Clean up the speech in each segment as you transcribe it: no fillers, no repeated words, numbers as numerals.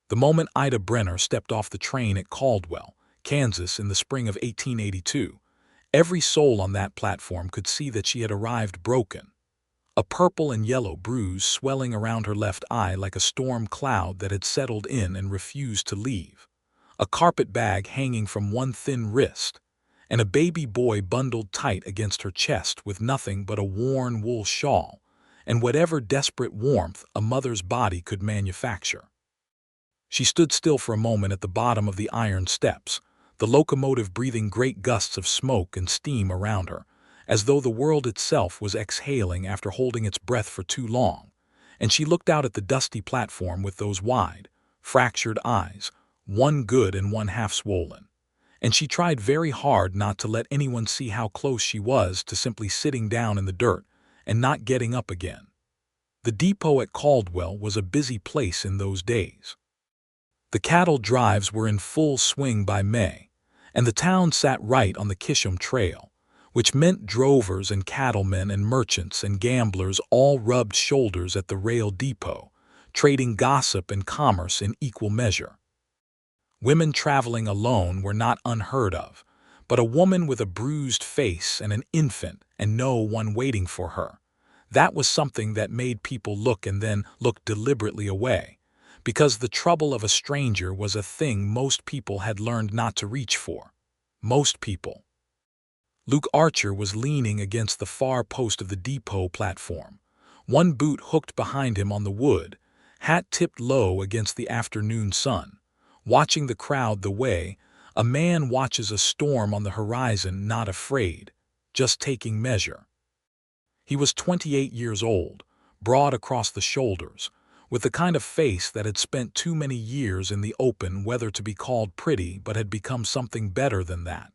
The moment Ida Brenner stepped off the train at Caldwell, Kansas in the spring of 1882, every soul on that platform could see that she had arrived broken. A purple and yellow bruise swelling around her left eye like a storm cloud that had settled in and refused to leave. A carpet bag hanging from one thin wrist, and a baby boy bundled tight against her chest with nothing but a worn wool shawl and whatever desperate warmth a mother's body could manufacture. She stood still for a moment at the bottom of the iron steps, the locomotive breathing great gusts of smoke and steam around her, as though the world itself was exhaling after holding its breath for too long, and she looked out at the dusty platform with those wide, fractured eyes, one good and one half swollen, and she tried very hard not to let anyone see how close she was to simply sitting down in the dirt and not getting up again. The depot at Caldwell was a busy place in those days. The cattle drives were in full swing by May, and the town sat right on the Kisham Trail, which meant drovers and cattlemen and merchants and gamblers all rubbed shoulders at the rail depot, trading gossip and commerce in equal measure. Women traveling alone were not unheard of, but a woman with a bruised face and an infant and no one waiting for her, that was something that made people look and then look deliberately away, because the trouble of a stranger was a thing most people had learned not to reach for. Most people. Luke Archer was leaning against the far post of the depot platform, one boot hooked behind him on the wood, hat tipped low against the afternoon sun, watching the crowd the way a man watches a storm on the horizon, not afraid, just taking measure. He was 28 years old, broad across the shoulders, with the kind of face that had spent too many years in the open whether to be called pretty but had become something better than that.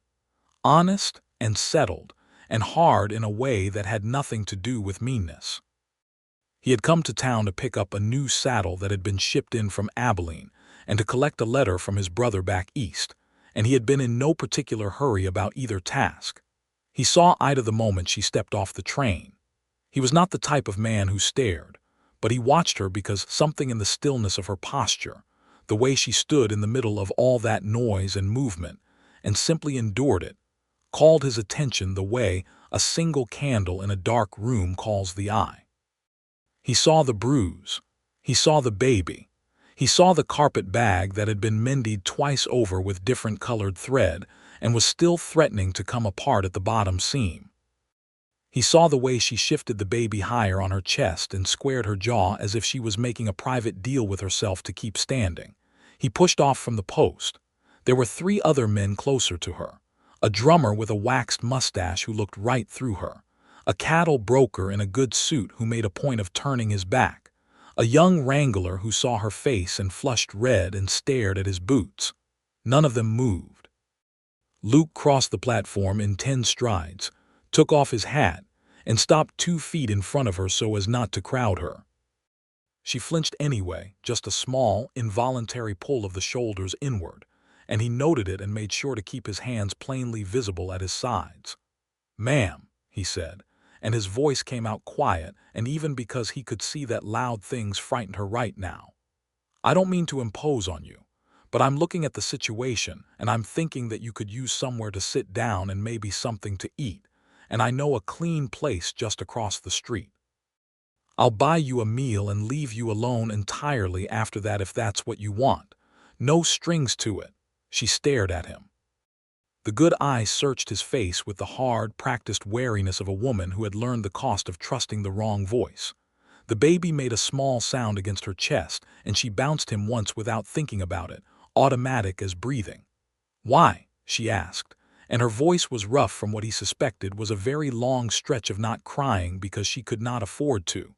Honest and settled and hard in a way that had nothing to do with meanness. He had come to town to pick up a new saddle that had been shipped in from Abilene and to collect a letter from his brother back east, and he had been in no particular hurry about either task. He saw Ida the moment she stepped off the train. He was not the type of man who stared, but he watched her because something in the stillness of her posture, the way she stood in the middle of all that noise and movement, and simply endured it, called his attention the way a single candle in a dark room calls the eye. He saw the bruise. He saw the baby. He saw the carpet bag that had been mended twice over with different colored thread and was still threatening to come apart at the bottom seam. He saw the way she shifted the baby higher on her chest and squared her jaw as if she was making a private deal with herself to keep standing. He pushed off from the post. There were 3 other men closer to her. A drummer with a waxed mustache who looked right through her. A cattle broker in a good suit who made a point of turning his back. A young wrangler who saw her face and flushed red and stared at his boots. None of them moved. Luke crossed the platform in 10 strides, took off his hat, and stopped 2 feet in front of her so as not to crowd her. She flinched anyway, just a small, involuntary pull of the shoulders inward, and he noted it and made sure to keep his hands plainly visible at his sides. "Ma'am," he said, and his voice came out quiet, and even because he could see that loud things frightened her right now. "I don't mean to impose on you, but I'm looking at the situation, and I'm thinking that you could use somewhere to sit down and maybe something to eat, and I know a clean place just across the street. I'll buy you a meal and leave you alone entirely after that if that's what you want. No strings to it." She stared at him. The good eye searched his face with the hard, practiced wariness of a woman who had learned the cost of trusting the wrong voice. The baby made a small sound against her chest, and she bounced him once without thinking about it, automatic as breathing. "Why?" she asked, and her voice was rough from what he suspected was a very long stretch of not crying because she could not afford to.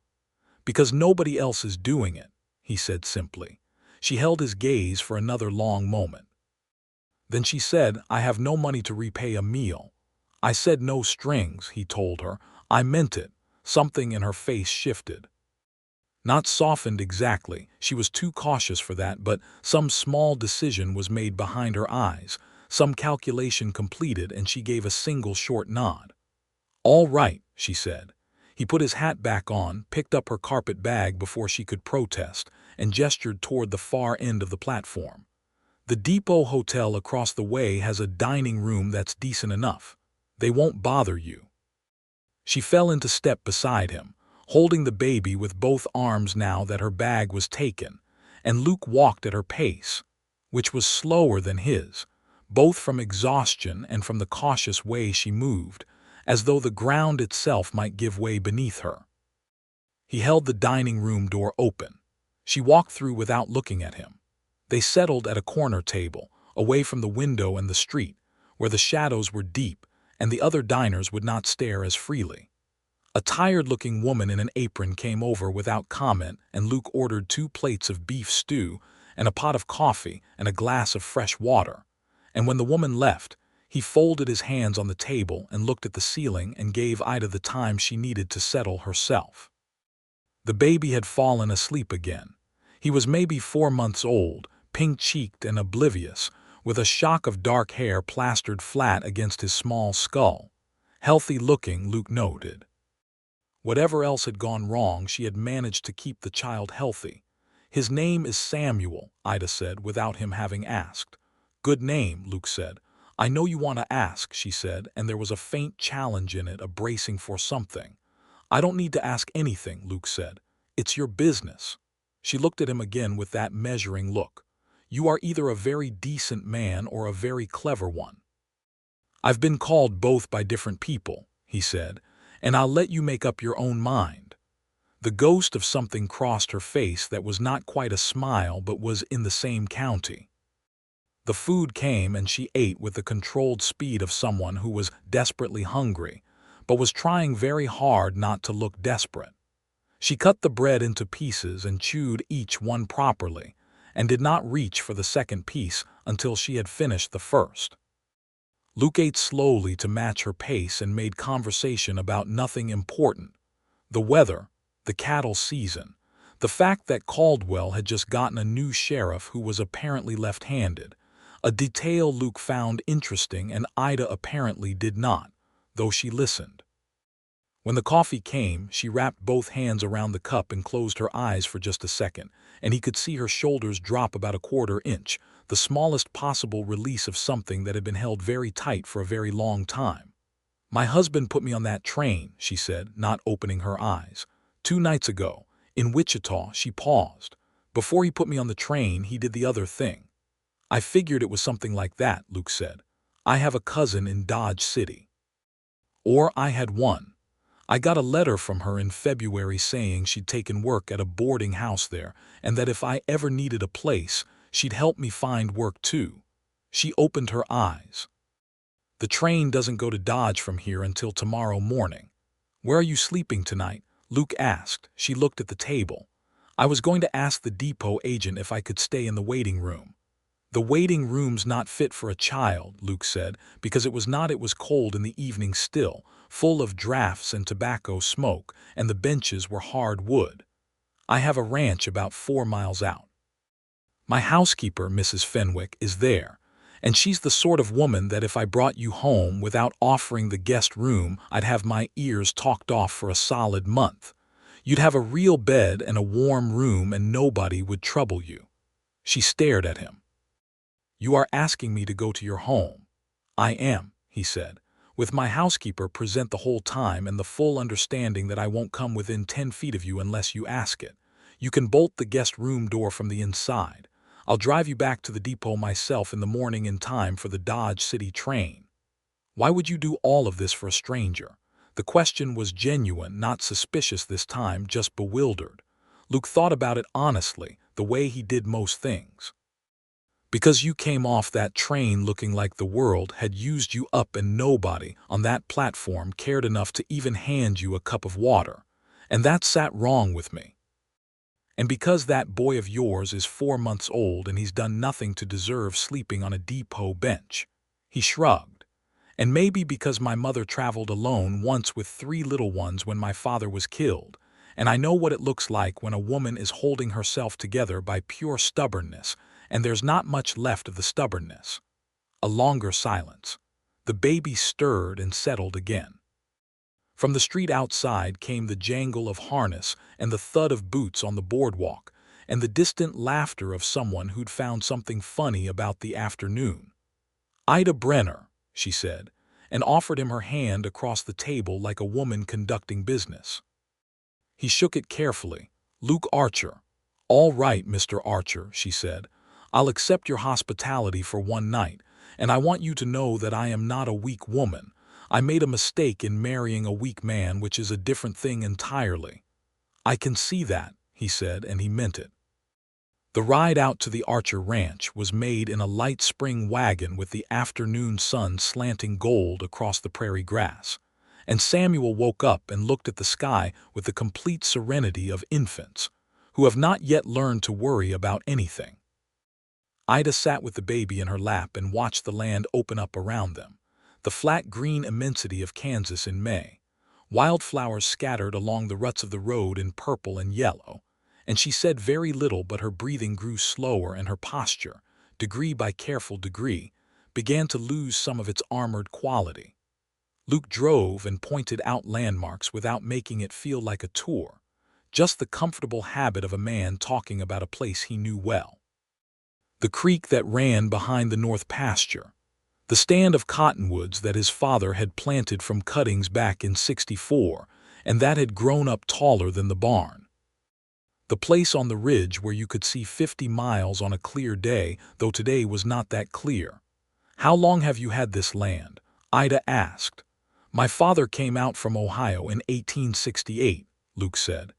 "Because nobody else is doing it," he said simply. She held his gaze for another long moment. Then she said, "I have no money to repay a meal." "I said no strings," he told her. "I meant it." Something in her face shifted. Not softened exactly, she was too cautious for that, but some small decision was made behind her eyes, some calculation completed, and she gave a single short nod. "All right," she said. He put his hat back on, picked up her carpet bag before she could protest, and gestured toward the far end of the platform. "The Depot Hotel across the way has a dining room that's decent enough. They won't bother you." She fell into step beside him, holding the baby with both arms now that her bag was taken, and Luke walked at her pace, which was slower than his, both from exhaustion and from the cautious way she moved, as though the ground itself might give way beneath her. He held the dining room door open. She walked through without looking at him. They settled at a corner table, away from the window and the street, where the shadows were deep and the other diners would not stare as freely. A tired-looking woman in an apron came over without comment, and Luke ordered 2 plates of beef stew and a pot of coffee and a glass of fresh water. And when the woman left, he folded his hands on the table and looked at the ceiling and gave Ida the time she needed to settle herself. The baby had fallen asleep again. He was maybe 4 months old, pink-cheeked and oblivious, with a shock of dark hair plastered flat against his small skull. Healthy-looking, Luke noted. Whatever else had gone wrong, she had managed to keep the child healthy. "His name is Samuel," Ida said, without him having asked. "Good name," Luke said. "I know you want to ask," she said, and there was a faint challenge in it, a bracing for something. "I don't need to ask anything," Luke said. "It's your business." She looked at him again with that measuring look. "You are either a very decent man or a very clever one." "I've been called both by different people," he said, "and I'll let you make up your own mind." The ghost of something crossed her face that was not quite a smile but was in the same county. The food came and she ate with the controlled speed of someone who was desperately hungry, but was trying very hard not to look desperate. She cut the bread into pieces and chewed each one properly, and did not reach for the second piece until she had finished the first. Luke ate slowly to match her pace and made conversation about nothing important: the weather, the cattle season, the fact that Caldwell had just gotten a new sheriff who was apparently left-handed, a detail Luke found interesting and Ida apparently did not, though she listened. When the coffee came, she wrapped both hands around the cup and closed her eyes for just a second, and he could see her shoulders drop about a quarter inch, the smallest possible release of something that had been held very tight for a very long time. "My husband put me on that train," she said, not opening her eyes. "2 nights ago, in Wichita." She paused. "Before he put me on the train, he did the other thing." "I figured it was something like that," Luke said. "I have a cousin in Dodge City." "Or I had one. I got a letter from her in February saying she'd taken work at a boarding house there, and that if I ever needed a place, she'd help me find work too." She opened her eyes. "The train doesn't go to Dodge from here until tomorrow morning." "Where are you sleeping tonight?" Luke asked. She looked at the table. "I was going to ask the depot agent if I could stay in the waiting room." "The waiting room's not fit for a child," Luke said, because it was not. It was cold in the evening still, full of drafts and tobacco smoke, and the benches were hard wood. "I have a ranch about 4 miles out. My housekeeper, Mrs. Fenwick, is there, and she's the sort of woman that if I brought you home without offering the guest room, I'd have my ears talked off for a solid month. You'd have a real bed and a warm room and nobody would trouble you." She stared at him. "You are asking me to go to your home?" "I am," he said, "with my housekeeper present the whole time and the full understanding that I won't come within 10 feet of you unless you ask it. You can bolt the guest room door from the inside. I'll drive you back to the depot myself in the morning in time for the Dodge City train." Why would you do all of this for a stranger? The question was genuine, not suspicious this time, just bewildered. Luke thought about it honestly, the way he did most things. "Because you came off that train looking like the world had used you up and nobody on that platform cared enough to even hand you a cup of water. And that sat wrong with me. And because that boy of yours is 4 months old and he's done nothing to deserve sleeping on a depot bench." He shrugged. "And maybe because my mother traveled alone once with 3 little ones when my father was killed, and I know what it looks like when a woman is holding herself together by pure stubbornness, and there's not much left of the stubbornness." A longer silence. The baby stirred and settled again. From the street outside came the jangle of harness and the thud of boots on the boardwalk, and the distant laughter of someone who'd found something funny about the afternoon. "Ida Brenner," she said, and offered him her hand across the table like a woman conducting business. He shook it carefully. "Luke Archer." "All right, Mr. Archer," she said. "I'll accept your hospitality for one night, and I want you to know that I am not a weak woman. I made a mistake in marrying a weak man, which is a different thing entirely." "I can see that," he said, and he meant it. The ride out to the Archer ranch was made in a light spring wagon with the afternoon sun slanting gold across the prairie grass, and Samuel woke up and looked at the sky with the complete serenity of infants, who have not yet learned to worry about anything. Ida sat with the baby in her lap and watched the land open up around them, the flat green immensity of Kansas in May, wildflowers scattered along the ruts of the road in purple and yellow, and she said very little, but her breathing grew slower and her posture, degree by careful degree, began to lose some of its armored quality. Luke drove and pointed out landmarks without making it feel like a tour, just the comfortable habit of a man talking about a place he knew well. The creek that ran behind the north pasture, the stand of cottonwoods that his father had planted from cuttings back in '64 and that had grown up taller than the barn. The place on the ridge where you could see 50 miles on a clear day, though today was not that clear. "How long have you had this land?" Ida asked. "My father came out from Ohio in 1868, Luke said.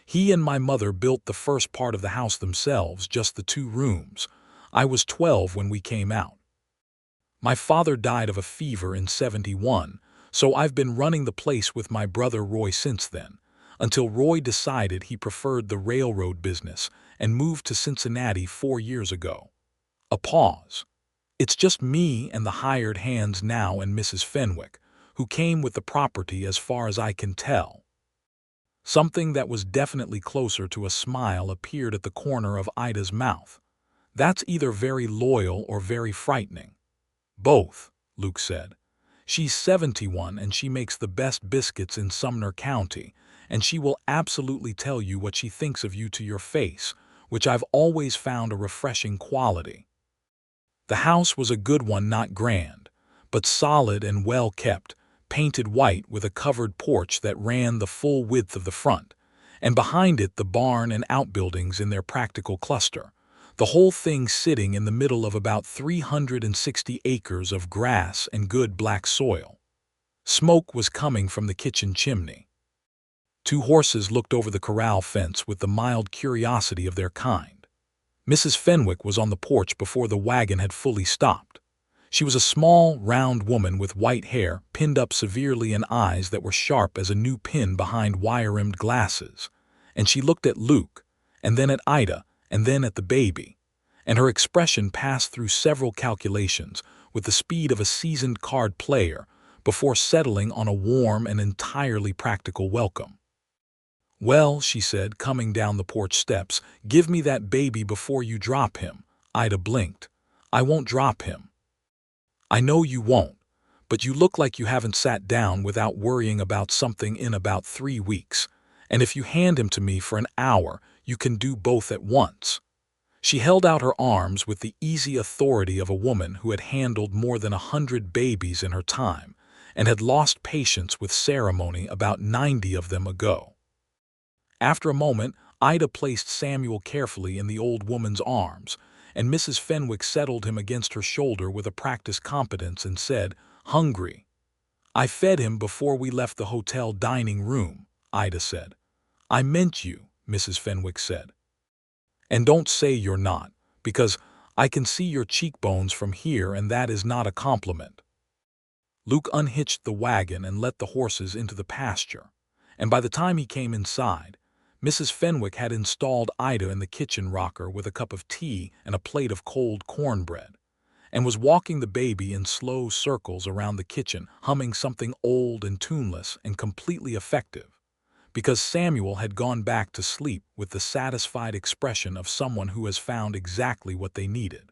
"He and my mother built the first part of the house themselves, just the 2 rooms. I was 12 when we came out. My father died of a fever in '71, so I've been running the place with my brother Roy since then, until Roy decided he preferred the railroad business and moved to Cincinnati 4 years ago." A pause. "It's just me and the hired hands now and Mrs. Fenwick, who came with the property as far as I can tell." Something that was definitely closer to a smile appeared at the corner of Ida's mouth. "That's either very loyal or very frightening." "Both," Luke said. "She's 71 and she makes the best biscuits in Sumner County, and she will absolutely tell you what she thinks of you to your face, which I've always found a refreshing quality." The house was a good one, not grand, but solid and well kept, painted white with a covered porch that ran the full width of the front, and behind it the barn and outbuildings in their practical cluster, the whole thing sitting in the middle of about 360 acres of grass and good black soil. Smoke was coming from the kitchen chimney. 2 horses looked over the corral fence with the mild curiosity of their kind. Mrs. Fenwick was on the porch before the wagon had fully stopped. She was a small, round woman with white hair pinned up severely and eyes that were sharp as a new pin behind wire-rimmed glasses, and she looked at Luke, and then at Ida, and then at the baby, and her expression passed through several calculations with the speed of a seasoned card player before settling on a warm and entirely practical welcome. "Well," she said, coming down the porch steps, "give me that baby before you drop him." Ida blinked. "I won't drop him." "I know you won't, but you look like you haven't sat down without worrying about something in about 3 weeks, and if you hand him to me for an hour, you can do both at once." She held out her arms with the easy authority of a woman who had handled more than 100 babies in her time and had lost patience with ceremony about 90 of them ago. After a moment, Ida placed Samuel carefully in the old woman's arms, and Mrs. Fenwick settled him against her shoulder with a practiced competence and said, "Hungry?" "I fed him before we left the hotel dining room," Ida said. "I meant you," Mrs. Fenwick said. "And don't say you're not, because I can see your cheekbones from here and that is not a compliment." Luke unhitched the wagon and let the horses into the pasture, and by the time he came inside, Mrs. Fenwick had installed Ida in the kitchen rocker with a cup of tea and a plate of cold cornbread, and was walking the baby in slow circles around the kitchen, humming something old and tuneless and completely effective, because Samuel had gone back to sleep with the satisfied expression of someone who has found exactly what they needed.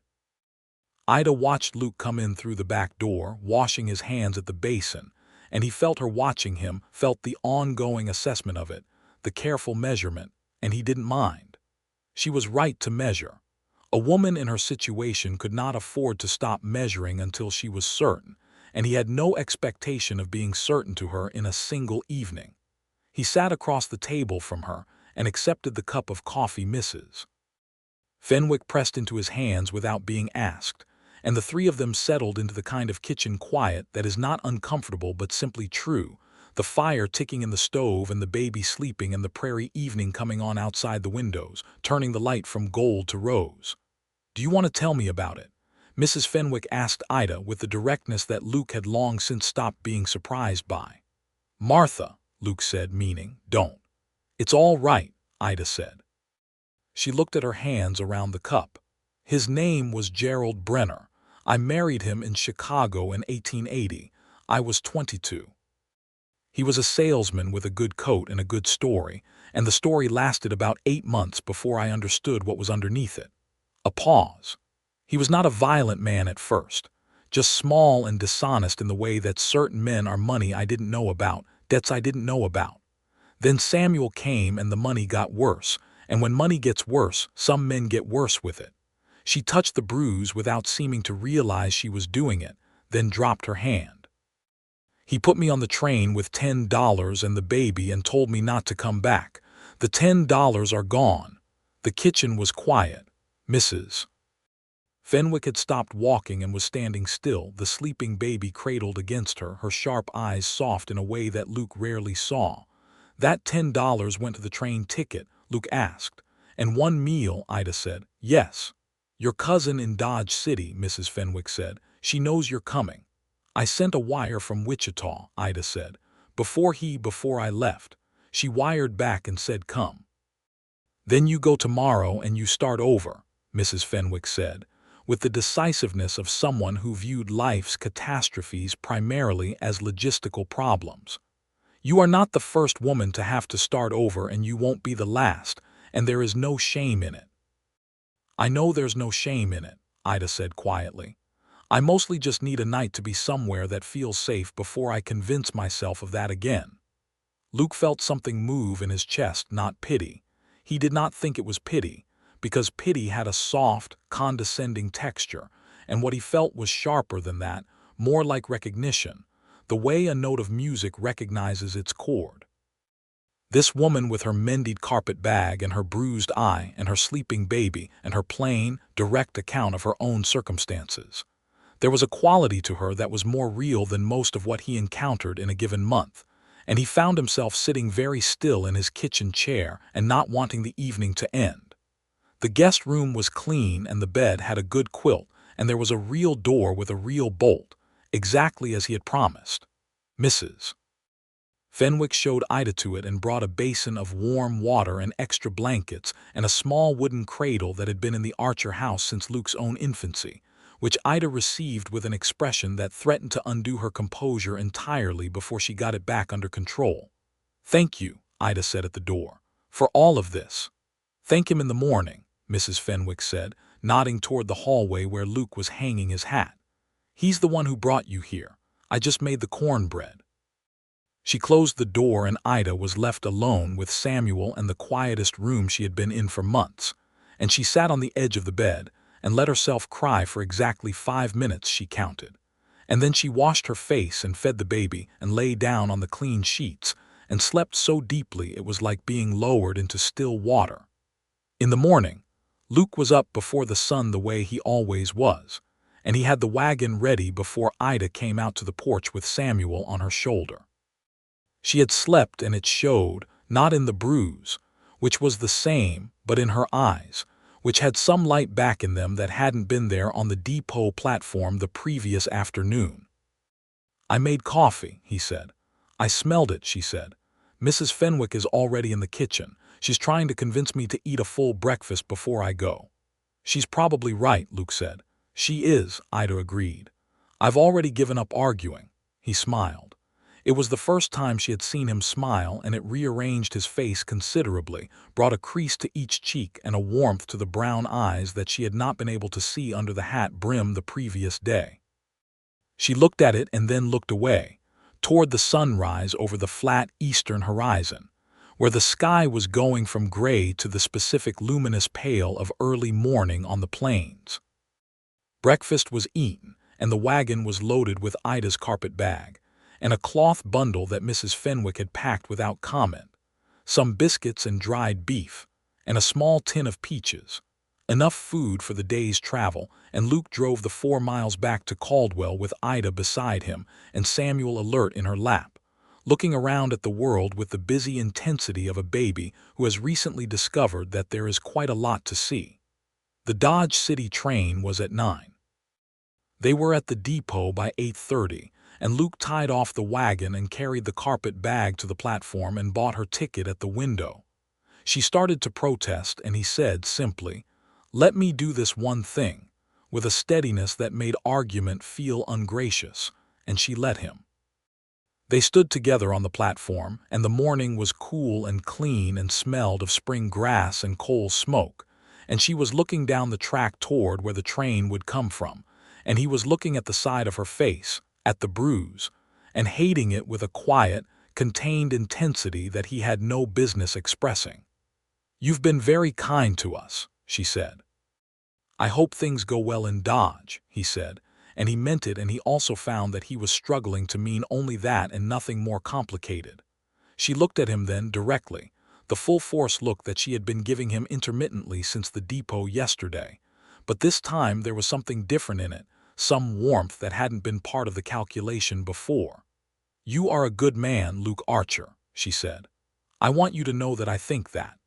Ida watched Luke come in through the back door, washing his hands at the basin, and he felt her watching him, felt the ongoing assessment of it, the careful measurement, and he didn't mind. She was right to measure. A woman in her situation could not afford to stop measuring until she was certain, and he had no expectation of being certain to her in a single evening. He sat across the table from her and accepted the cup of coffee Mrs. Fenwick pressed into his hands without being asked, and the three of them settled into the kind of kitchen quiet that is not uncomfortable but simply true, the fire ticking in the stove and the baby sleeping and the prairie evening coming on outside the windows, turning the light from gold to rose. "Do you want to tell me about it?" Mrs. Fenwick asked Ida with the directness that Luke had long since stopped being surprised by. "Martha," Luke said, meaning, "don't." "It's all right," Ida said. She looked at her hands around the cup. "His name was Gerald Brenner. I married him in Chicago in 1880. I was 22. He was a salesman with a good coat and a good story, and the story lasted about 8 months before I understood what was underneath it." A pause. "He was not a violent man at first, just small and dishonest in the way that certain men are. Money I didn't know about, debts I didn't know about. Then Samuel came and the money got worse, and when money gets worse, some men get worse with it." She touched the bruise without seeming to realize she was doing it, then dropped her hand. "He put me on the train with $10 and the baby and told me not to come back. The $10 are gone." The kitchen was quiet. Mrs. Fenwick had stopped walking and was standing still, the sleeping baby cradled against her, her sharp eyes soft in a way that Luke rarely saw. "That $10 went to the train ticket?" Luke asked. "And one meal," Ida said. "Yes." "Your cousin in Dodge City," Mrs. Fenwick said. "She knows you're coming." "I sent a wire from Wichita," Ida said. Before I left. She wired back and said come." "Then you go tomorrow and you start over," Mrs. Fenwick said, with the decisiveness of someone who viewed life's catastrophes primarily as logistical problems. "You are not the first woman to have to start over and you won't be the last, and there is no shame in it." "I know there's no shame in it," Ida said quietly. "I mostly just need a night to be somewhere that feels safe before I convince myself of that again." Luke felt something move in his chest, not pity. He did not think it was pity, because pity had a soft, condescending texture, and what he felt was sharper than that, more like recognition, the way a note of music recognizes its chord. This woman with her mended carpet bag and her bruised eye and her sleeping baby and her plain, direct account of her own circumstances. There was a quality to her that was more real than most of what he encountered in a given month, and he found himself sitting very still in his kitchen chair and not wanting the evening to end. The guest room was clean and the bed had a good quilt, and there was a real door with a real bolt, exactly as he had promised. Mrs. Fenwick showed Ida to it and brought a basin of warm water and extra blankets and a small wooden cradle that had been in the Archer house since Luke's own infancy, which Ida received with an expression that threatened to undo her composure entirely before she got it back under control. "Thank you," Ida said at the door, "for all of this." "Thank him in the morning," Mrs. Fenwick said, nodding toward the hallway where Luke was hanging his hat. "He's the one who brought you here. I just made the cornbread." She closed the door and Ida was left alone with Samuel and the quietest room she had been in for months, and she sat on the edge of the bed and let herself cry for exactly 5 minutes, she counted. And then she washed her face and fed the baby and lay down on the clean sheets and slept so deeply it was like being lowered into still water. In the morning, Luke was up before the sun the way he always was, and he had the wagon ready before Ida came out to the porch with Samuel on her shoulder. She had slept and it showed, not in the bruise, which was the same, but in her eyes, which had some light back in them that hadn't been there on the depot platform the previous afternoon. "I made coffee," he said. "I smelled it," she said. "Mrs. Fenwick is already in the kitchen. She's trying to convince me to eat a full breakfast before I go." "She's probably right," Luke said. "She is," Ida agreed. "I've already given up arguing." He smiled. It was the first time she had seen him smile, and it rearranged his face considerably, brought a crease to each cheek and a warmth to the brown eyes that she had not been able to see under the hat brim the previous day. She looked at it and then looked away, toward the sunrise over the flat eastern horizon, where the sky was going from gray to the specific luminous pale of early morning on the plains. Breakfast was eaten, and the wagon was loaded with Ida's carpet bag, and a cloth bundle that Mrs. Fenwick had packed without comment, some biscuits and dried beef, and a small tin of peaches. Enough food for the day's travel, and Luke drove the 4 miles back to Caldwell with Ida beside him and Samuel alert in her lap, looking around at the world with the busy intensity of a baby who has recently discovered that there is quite a lot to see. The Dodge City train was at 9. They were at the depot by 8:30, and Luke tied off the wagon and carried the carpet bag to the platform and bought her ticket at the window. She started to protest, and he said simply, "Let me do this one thing," with a steadiness that made argument feel ungracious, and she let him. They stood together on the platform, and the morning was cool and clean and smelled of spring grass and coal smoke, and she was looking down the track toward where the train would come from, and he was looking at the side of her face, at the bruise, and hating it with a quiet, contained intensity that he had no business expressing. "You've been very kind to us," she said. "I hope things go well in Dodge," he said, and he meant it, and he also found that he was struggling to mean only that and nothing more complicated. She looked at him then directly, the full-force look that she had been giving him intermittently since the depot yesterday, but this time there was something different in it, some warmth that hadn't been part of the calculation before. "You are a good man, Luke Archer," she said. "I want you to know that I think that."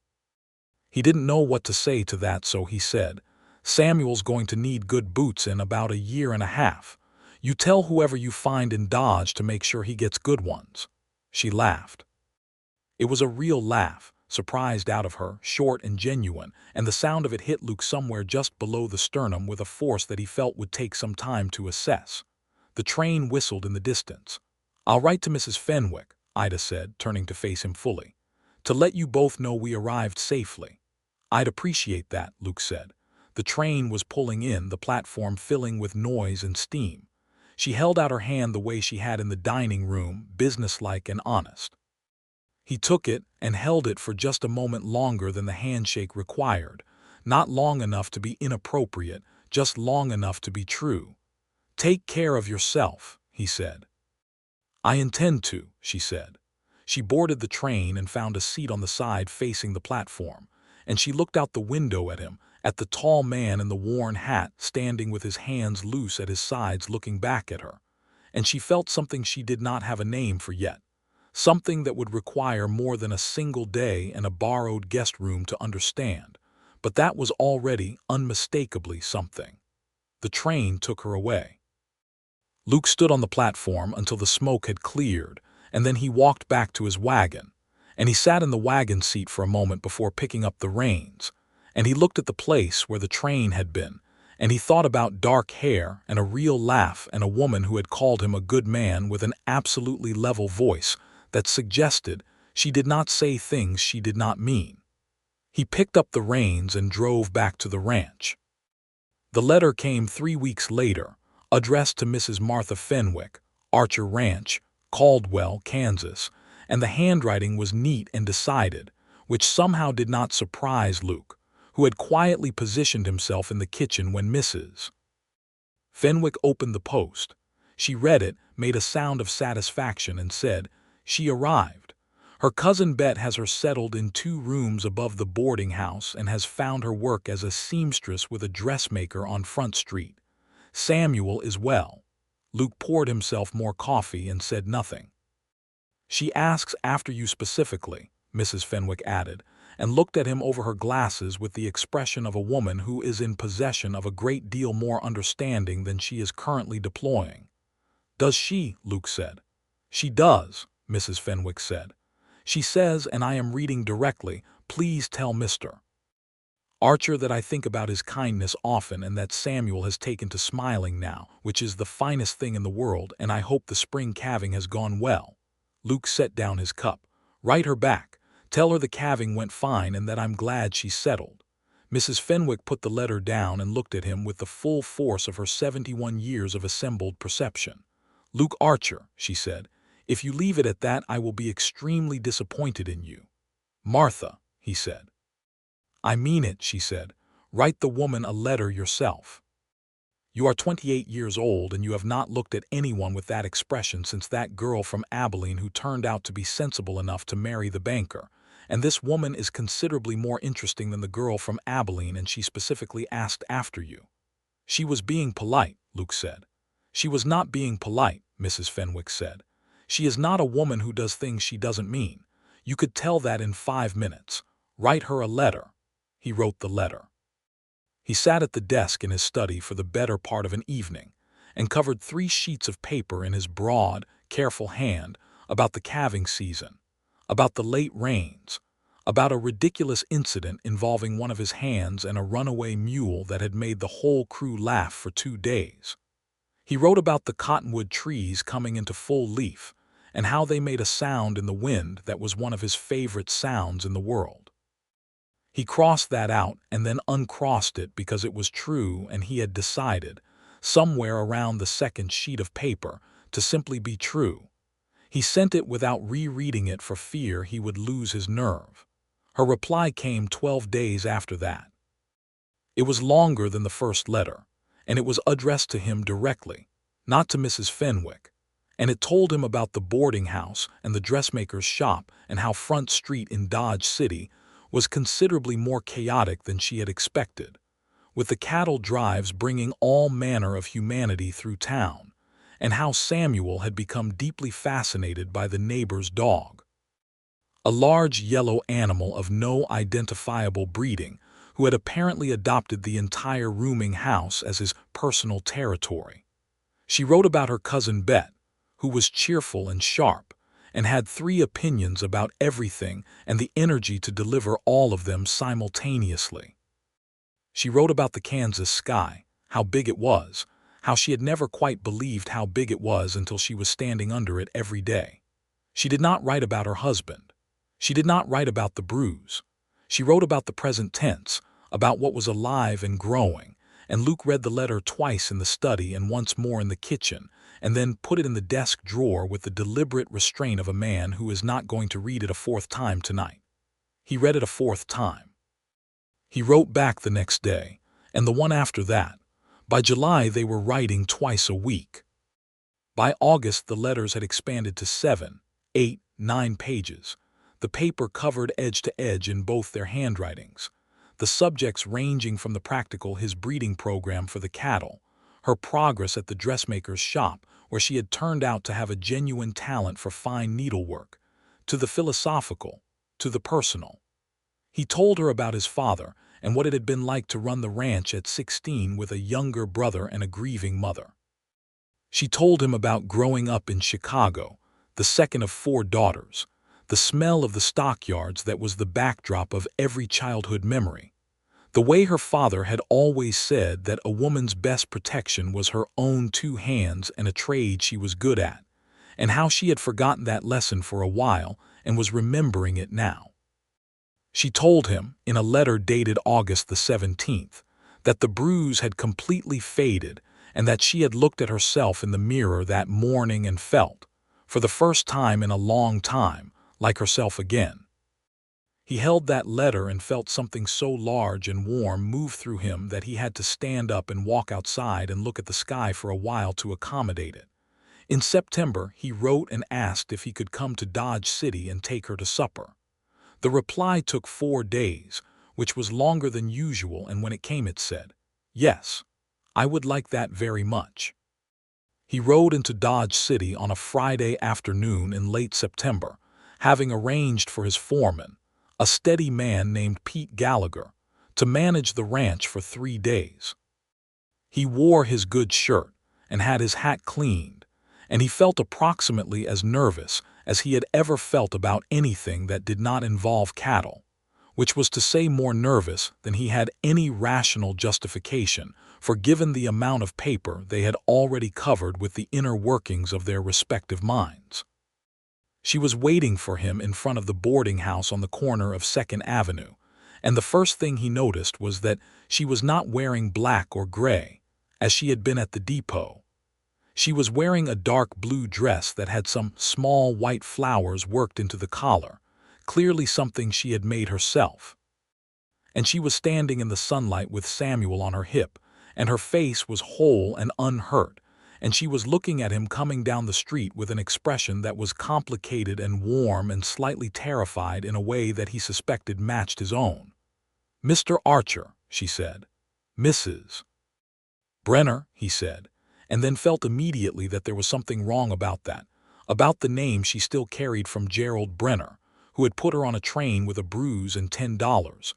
He didn't know what to say to that, so he said, "Samuel's going to need good boots in about 1.5 years. You tell whoever you find in Dodge to make sure he gets good ones." She laughed. It was a real laugh, surprised out of her, short and genuine, and the sound of it hit Luke somewhere just below the sternum with a force that he felt would take some time to assess. The train whistled in the distance. "I'll write to Mrs. Fenwick," Ida said, turning to face him fully, "to let you both know we arrived safely." "I'd appreciate that," Luke said. The train was pulling in, the platform filling with noise and steam. She held out her hand the way she had in the dining room, businesslike and honest. He took it and held it for just a moment longer than the handshake required, not long enough to be inappropriate, just long enough to be true. "Take care of yourself," he said. "I intend to," she said. She boarded the train and found a seat on the side facing the platform, and she looked out the window at him, at the tall man in the worn hat standing with his hands loose at his sides looking back at her, and she felt something she did not have a name for yet. Something that would require more than a single day and a borrowed guest room to understand, but that was already unmistakably something. The train took her away. Luke stood on the platform until the smoke had cleared, and then he walked back to his wagon, and he sat in the wagon seat for a moment before picking up the reins, and he looked at the place where the train had been, and he thought about dark hair and a real laugh and a woman who had called him a good man with an absolutely level voice that suggested she did not say things she did not mean. He picked up the reins and drove back to the ranch. The letter came 3 weeks later, addressed to Mrs. Martha Fenwick, Archer Ranch, Caldwell, Kansas, and the handwriting was neat and decided, which somehow did not surprise Luke, who had quietly positioned himself in the kitchen when Mrs. Fenwick opened the post. She read it, made a sound of satisfaction, and said, "She arrived. Her cousin Bet has her settled in 2 rooms above the boarding house and has found her work as a seamstress with a dressmaker on Front Street. Samuel is well." Luke poured himself more coffee and said nothing. "She asks after you specifically," Mrs. Fenwick added, and looked at him over her glasses with the expression of a woman who is in possession of a great deal more understanding than she is currently deploying. "Does she?" Luke said. "She does," Mrs. Fenwick said. "She says, and I am reading directly, 'Please tell Mr. Archer that I think about his kindness often and that Samuel has taken to smiling now, which is the finest thing in the world, and I hope the spring calving has gone well.'" Luke set down his cup. "Write her back. Tell her the calving went fine and that I'm glad she's settled." Mrs. Fenwick put the letter down and looked at him with the full force of her 71 years of assembled perception. "Luke Archer," she said, "if you leave it at that I will be extremely disappointed in you." "Martha," he said. "I mean it," she said. "Write the woman a letter yourself. You are 28 years old and you have not looked at anyone with that expression since that girl from Abilene who turned out to be sensible enough to marry the banker. And this woman is considerably more interesting than the girl from Abilene, and she specifically asked after you." "She was being polite," Luke said. "She was not being polite," Mrs. Fenwick said. "She is not a woman who does things she doesn't mean. You could tell that in 5 minutes. Write her a letter." He wrote the letter. He sat at the desk in his study for the better part of an evening and covered 3 sheets of paper in his broad, careful hand about the calving season, about the late rains, about a ridiculous incident involving one of his hands and a runaway mule that had made the whole crew laugh for 2 days. He wrote about the cottonwood trees coming into full leaf and how they made a sound in the wind that was one of his favorite sounds in the world. He crossed that out and then uncrossed it because it was true, and he had decided, somewhere around the second sheet of paper, to simply be true. He sent it without rereading it for fear he would lose his nerve. Her reply came 12 days after that. It was longer than the first letter, and it was addressed to him directly, not to Mrs. Fenwick, and it told him about the boarding house and the dressmaker's shop and how Front Street in Dodge City was considerably more chaotic than she had expected, with the cattle drives bringing all manner of humanity through town, and how Samuel had become deeply fascinated by the neighbor's dog, a large yellow animal of no identifiable breeding who had apparently adopted the entire rooming house as his personal territory. She wrote about her cousin Bet, who was cheerful and sharp, and had 3 opinions about everything and the energy to deliver all of them simultaneously. She wrote about the Kansas sky, how big it was, how she had never quite believed how big it was until she was standing under it every day. She did not write about her husband. She did not write about the bruise. She wrote about the present tense, about what was alive and growing, and Luke read the letter twice in the study and once more in the kitchen, and then put it in the desk drawer with the deliberate restraint of a man who is not going to read it a 4th time tonight. He read it a 4th time. He wrote back the next day, and the one after that. By July they were writing twice a week. By August the letters had expanded to 7, 8, 9 pages, the paper covered edge to edge in both their handwritings, the subjects ranging from the practical his breeding program for the cattle, her progress at the dressmaker's shop where she had turned out to have a genuine talent for fine needlework, to the philosophical, to the personal. He told her about his father and what it had been like to run the ranch at 16 with a younger brother and a grieving mother. She told him about growing up in Chicago, the second of 4 daughters, the smell of the stockyards that was the backdrop of every childhood memory, the way her father had always said that a woman's best protection was her own 2 hands and a trade she was good at, and how she had forgotten that lesson for a while and was remembering it now. She told him, in a letter dated August the 17th, that the bruise had completely faded and that she had looked at herself in the mirror that morning and felt, for the first time in a long time, like herself again. He held that letter and felt something so large and warm move through him that he had to stand up and walk outside and look at the sky for a while to accommodate it. In September, he wrote and asked if he could come to Dodge City and take her to supper. The reply took 4 days, which was longer than usual, and when it came it said, "Yes, I would like that very much." He rode into Dodge City on a Friday afternoon in late September, having arranged for his foreman, a steady man named Pete Gallagher, to manage the ranch for 3 days. He wore his good shirt and had his hat cleaned, and he felt approximately as nervous as he had ever felt about anything that did not involve cattle, which was to say more nervous than he had any rational justification for given the amount of paper they had already covered with the inner workings of their respective minds. She was waiting for him in front of the boarding house on the corner of 2nd Avenue, and the first thing he noticed was that she was not wearing black or gray, as she had been at the depot. She was wearing a dark blue dress that had some small white flowers worked into the collar, clearly something she had made herself. And she was standing in the sunlight with Samuel on her hip, and her face was whole and unhurt, and she was looking at him coming down the street with an expression that was complicated and warm and slightly terrified in a way that he suspected matched his own. "Mr. Archer," she said. "Mrs. Brenner," he said, and then felt immediately that there was something wrong about that, about the name she still carried from Gerald Brenner, who had put her on a train with a bruise and $10.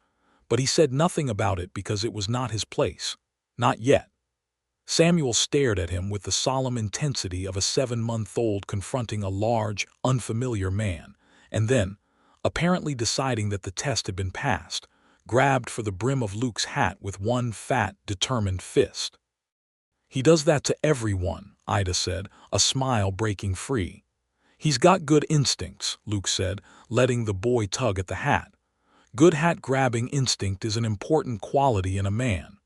But he said nothing about it because it was not his place. Not yet. Samuel stared at him with the solemn intensity of a 7-month-old confronting a large, unfamiliar man, and then, apparently deciding that the test had been passed, grabbed for the brim of Luke's hat with one fat, determined fist. "He does that to everyone," Ida said, a smile breaking free. "He's got good instincts," Luke said, letting the boy tug at the hat. "Good hat-grabbing instinct is an important quality in a man."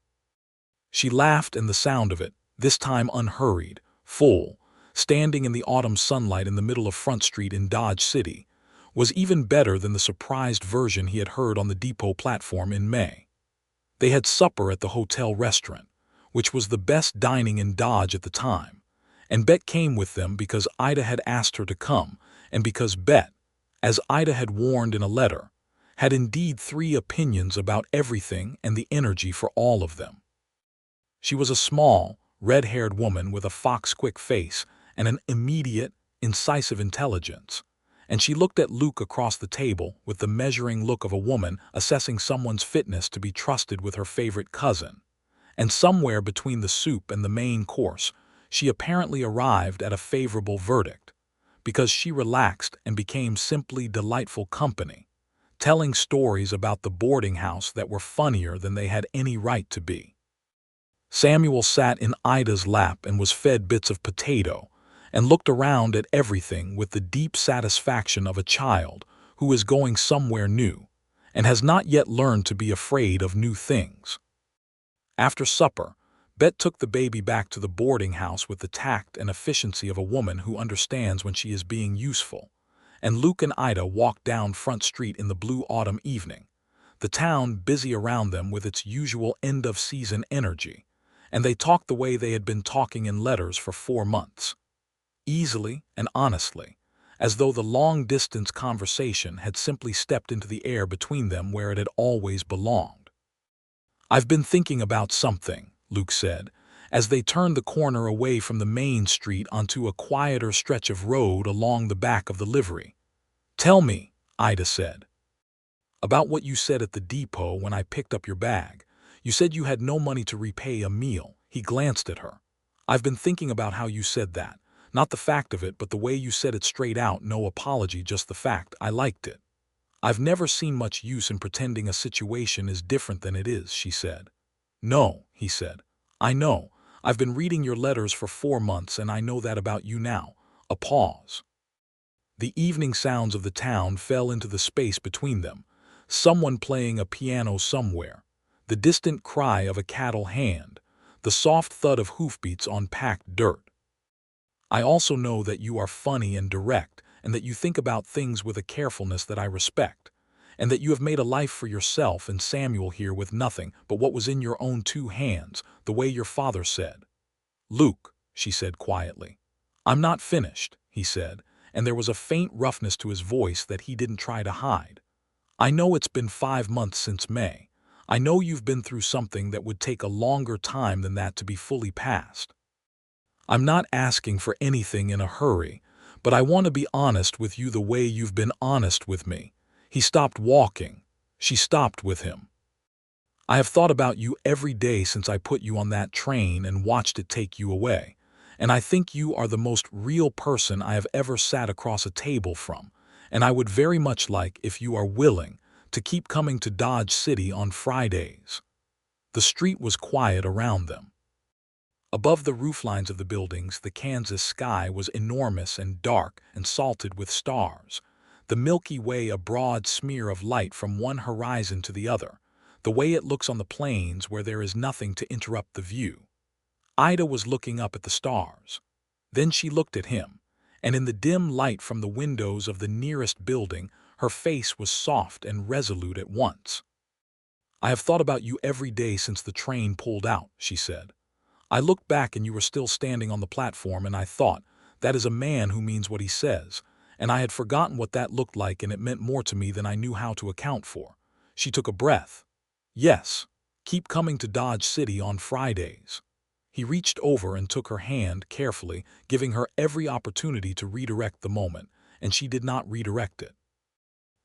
She laughed, and the sound of it, this time unhurried, full, standing in the autumn sunlight in the middle of Front Street in Dodge City, was even better than the surprised version he had heard on the depot platform in May. They had supper at the hotel restaurant, which was the best dining in Dodge at the time, and Bet came with them because Ida had asked her to come, and because Bet, as Ida had warned in a letter, had indeed 3 opinions about everything and the energy for all of them. She was a small, red-haired woman with a fox-quick face and an immediate, incisive intelligence, and she looked at Luke across the table with the measuring look of a woman assessing someone's fitness to be trusted with her favorite cousin. And somewhere between the soup and the main course, she apparently arrived at a favorable verdict, because she relaxed and became simply delightful company, telling stories about the boarding house that were funnier than they had any right to be. Samuel sat in Ida's lap and was fed bits of potato, and looked around at everything with the deep satisfaction of a child who is going somewhere new, and has not yet learned to be afraid of new things. After supper, Bet took the baby back to the boarding house with the tact and efficiency of a woman who understands when she is being useful, and Luke and Ida walked down Front Street in the blue autumn evening, the town busy around them with its usual end-of-season energy, and they talked the way they had been talking in letters for 4 months, easily and honestly, as though the long-distance conversation had simply stepped into the air between them where it had always belonged. "I've been thinking about something," Luke said, as they turned the corner away from the main street onto a quieter stretch of road along the back of the livery. "Tell me," Ida said. "About what you said at the depot when I picked up your bag. You said you had no money to repay a meal." He glanced at her. "I've been thinking about how you said that. Not the fact of it, but the way you said it straight out, no apology, just the fact. I liked it." "I've never seen much use in pretending a situation is different than it is," she said. "No," he said. "I know. I've been reading your letters for 4 months, and I know that about you now." A pause. The evening sounds of the town fell into the space between them, someone playing a piano somewhere, the distant cry of a cattle hand, the soft thud of hoofbeats on packed dirt. "I also know that you are funny and direct, and that you think about things with a carefulness that I respect, and that you have made a life for yourself and Samuel here with nothing but what was in your own 2 hands, the way your father said." "Luke," she said quietly. "I'm not finished," he said, and there was a faint roughness to his voice that he didn't try to hide. "I know it's been 5 months since May. I know you've been through something that would take a longer time than that to be fully past. I'm not asking for anything in a hurry, but I want to be honest with you the way you've been honest with me." He stopped walking. She stopped with him. "I have thought about you every day since I put you on that train and watched it take you away, and I think you are the most real person I have ever sat across a table from, and I would very much like, if you are willing, to keep coming to Dodge City on Fridays." The street was quiet around them. Above the rooflines of the buildings, the Kansas sky was enormous and dark and salted with stars, the Milky Way a broad smear of light from one horizon to the other, the way it looks on the plains where there is nothing to interrupt the view. Ida was looking up at the stars. Then she looked at him, and in the dim light from the windows of the nearest building, Her face was soft and resolute at once. "I have thought about you every day since the train pulled out," she said. "I looked back and you were still standing on the platform, and I thought, that is a man who means what he says, and I had forgotten what that looked like, and it meant more to me than I knew how to account for." She took a breath. "Yes, keep coming to Dodge City on Fridays." He reached over and took her hand carefully, giving her every opportunity to redirect the moment, and she did not redirect it.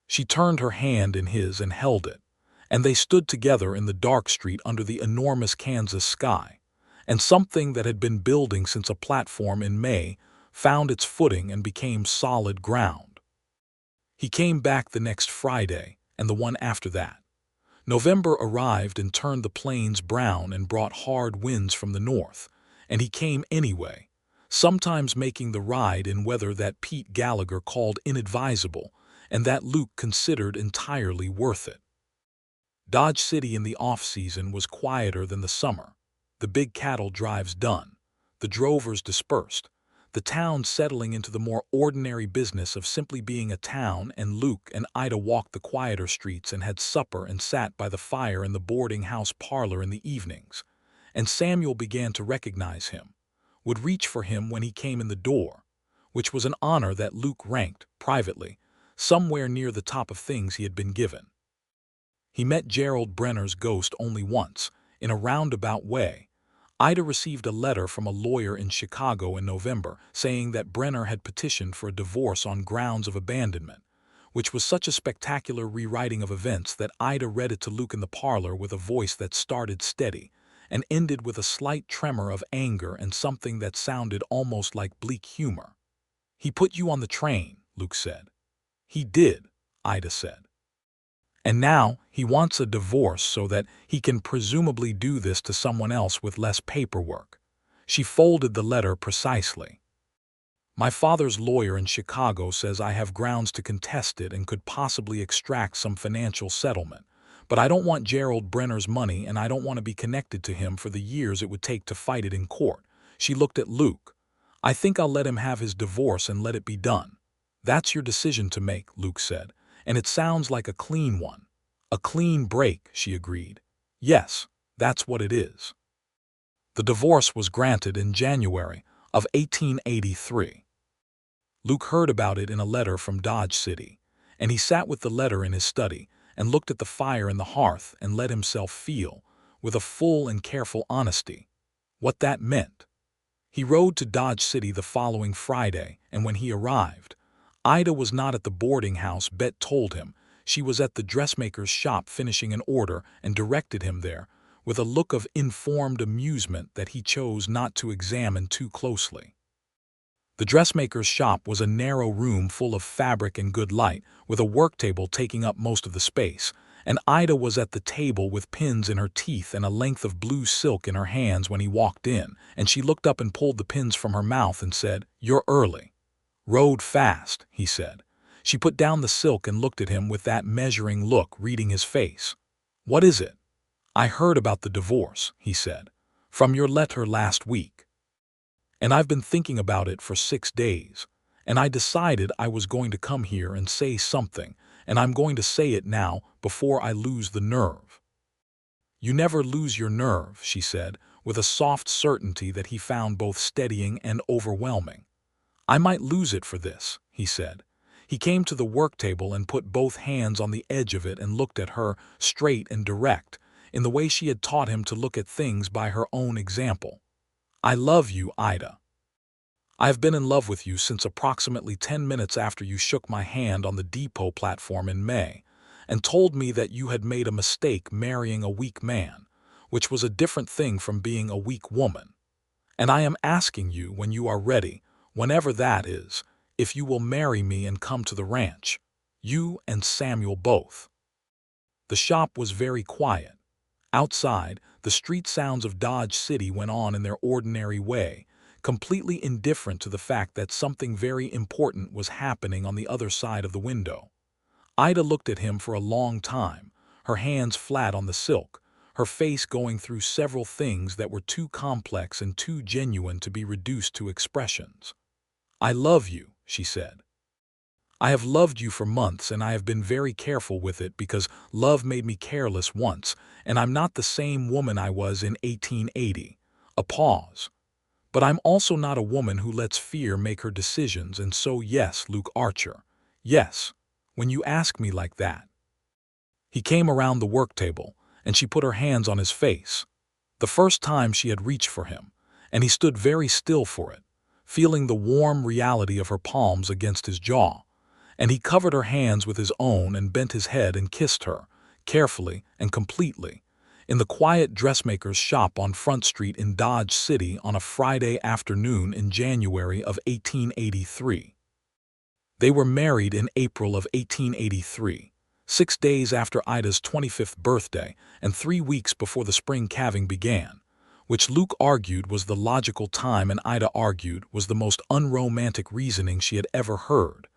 She turned her hand in his and held it, and they stood together in the dark street under the enormous Kansas sky, and something that had been building since a platform in May found its footing and became solid ground. He came back the next Friday, and the one after that. November arrived and turned the plains brown and brought hard winds from the north, and he came anyway, sometimes making the ride in weather that Pete Gallagher called inadvisable and that Luke considered entirely worth it. Dodge City in the off-season was quieter than the summer. The big cattle drives done, the drovers dispersed, the town settling into the more ordinary business of simply being a town, and Luke and Ida walked the quieter streets and had supper and sat by the fire in the boarding house parlor in the evenings. And Samuel began to recognize him, would reach for him when he came in the door, which was an honor that Luke ranked, privately, somewhere near the top of things he had been given. He met Gerald Brenner's ghost only once, in a roundabout way. Ida received a letter from a lawyer in Chicago in November saying that Brenner had petitioned for a divorce on grounds of abandonment, which was such a spectacular rewriting of events that Ida read it to Luke in the parlor with a voice that started steady and ended with a slight tremor of anger and something that sounded almost like bleak humor. "He put you on the train," Luke said. "He did," Ida said. "And now he wants a divorce so that he can presumably do this to someone else with less paperwork." She folded the letter precisely. "My father's lawyer in Chicago says I have grounds to contest it and could possibly extract some financial settlement. But I don't want Gerald Brenner's money, and I don't want to be connected to him for the years it would take to fight it in court." She looked at Luke. "I think I'll let him have his divorce and let it be done." "That's your decision to make," Luke said, "and it sounds like a clean one." "A clean break," she agreed. "Yes, that's what it is." The divorce was granted in January of 1883. Luke heard about it in a letter from Dodge City, and he sat with the letter in his study and looked at the fire in the hearth and let himself feel, with a full and careful honesty, what that meant. He rode to Dodge City the following Friday, and when he arrived, Ida was not at the boarding house Bet told him. She was at the dressmaker's shop finishing an order and directed him there, with a look of informed amusement that he chose not to examine too closely. The dressmaker's shop was a narrow room full of fabric and good light, with a work table taking up most of the space, and Ida was at the table with pins in her teeth and a length of blue silk in her hands when he walked in, and she looked up and pulled the pins from her mouth and said, "You're early." "Rode fast," he said. She put down the silk and looked at him with that measuring look, reading his face. "What is it?" "I heard about the divorce," he said, "from your letter last week. And I've been thinking about it for 6 days, and I decided I was going to come here and say something, and I'm going to say it now before I lose the nerve." "You never lose your nerve," she said, with a soft certainty that he found both steadying and overwhelming. "I might lose it for this," he said. He came to the work table and put both hands on the edge of it and looked at her, straight and direct, in the way she had taught him to look at things by her own example. "I love you, Ida. I have been in love with you since approximately 10 minutes after you shook my hand on the depot platform in May and told me that you had made a mistake marrying a weak man, which was a different thing from being a weak woman. And I am asking you, when you are ready, whenever that is, if you will marry me and come to the ranch, you and Samuel both." The shop was very quiet. Outside, the street sounds of Dodge City went on in their ordinary way, completely indifferent to the fact that something very important was happening on the other side of the window. Ida looked at him for a long time, her hands flat on the silk, her face going through several things that were too complex and too genuine to be reduced to expressions. "I love you," she said. I have loved you for months and I have been very careful with it because love made me careless once, and I'm not the same woman I was in 1880. A pause. But I'm also not a woman who lets fear make her decisions, and so yes, Luke Archer. Yes, when you ask me like that. He came around the work table, and she put her hands on his face. The first time she had reached for him, and he stood very still for it, feeling the warm reality of her palms against his jaw. And he covered her hands with his own and bent his head and kissed her, carefully and completely, in the quiet dressmaker's shop on Front Street in Dodge City on a Friday afternoon in January of 1883. They were married in April of 1883, 6 days after Ida's 25th birthday and 3 weeks before the spring calving began, which Luke argued was the logical time and Ida argued was the most unromantic reasoning she had ever heard.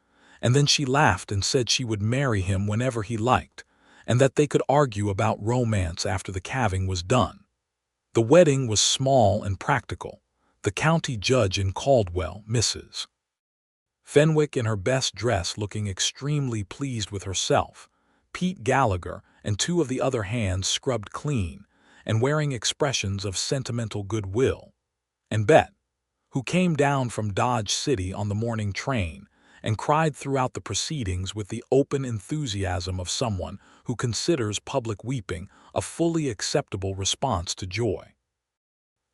And then she laughed and said she would marry him whenever he liked, and that they could argue about romance after the calving was done. The wedding was small and practical. The county judge in Caldwell, Mrs. Fenwick in her best dress looking extremely pleased with herself, Pete Gallagher and 2 of the other hands scrubbed clean and wearing expressions of sentimental goodwill, and Bet, who came down from Dodge City on the morning train and cried throughout the proceedings with the open enthusiasm of someone who considers public weeping a fully acceptable response to joy.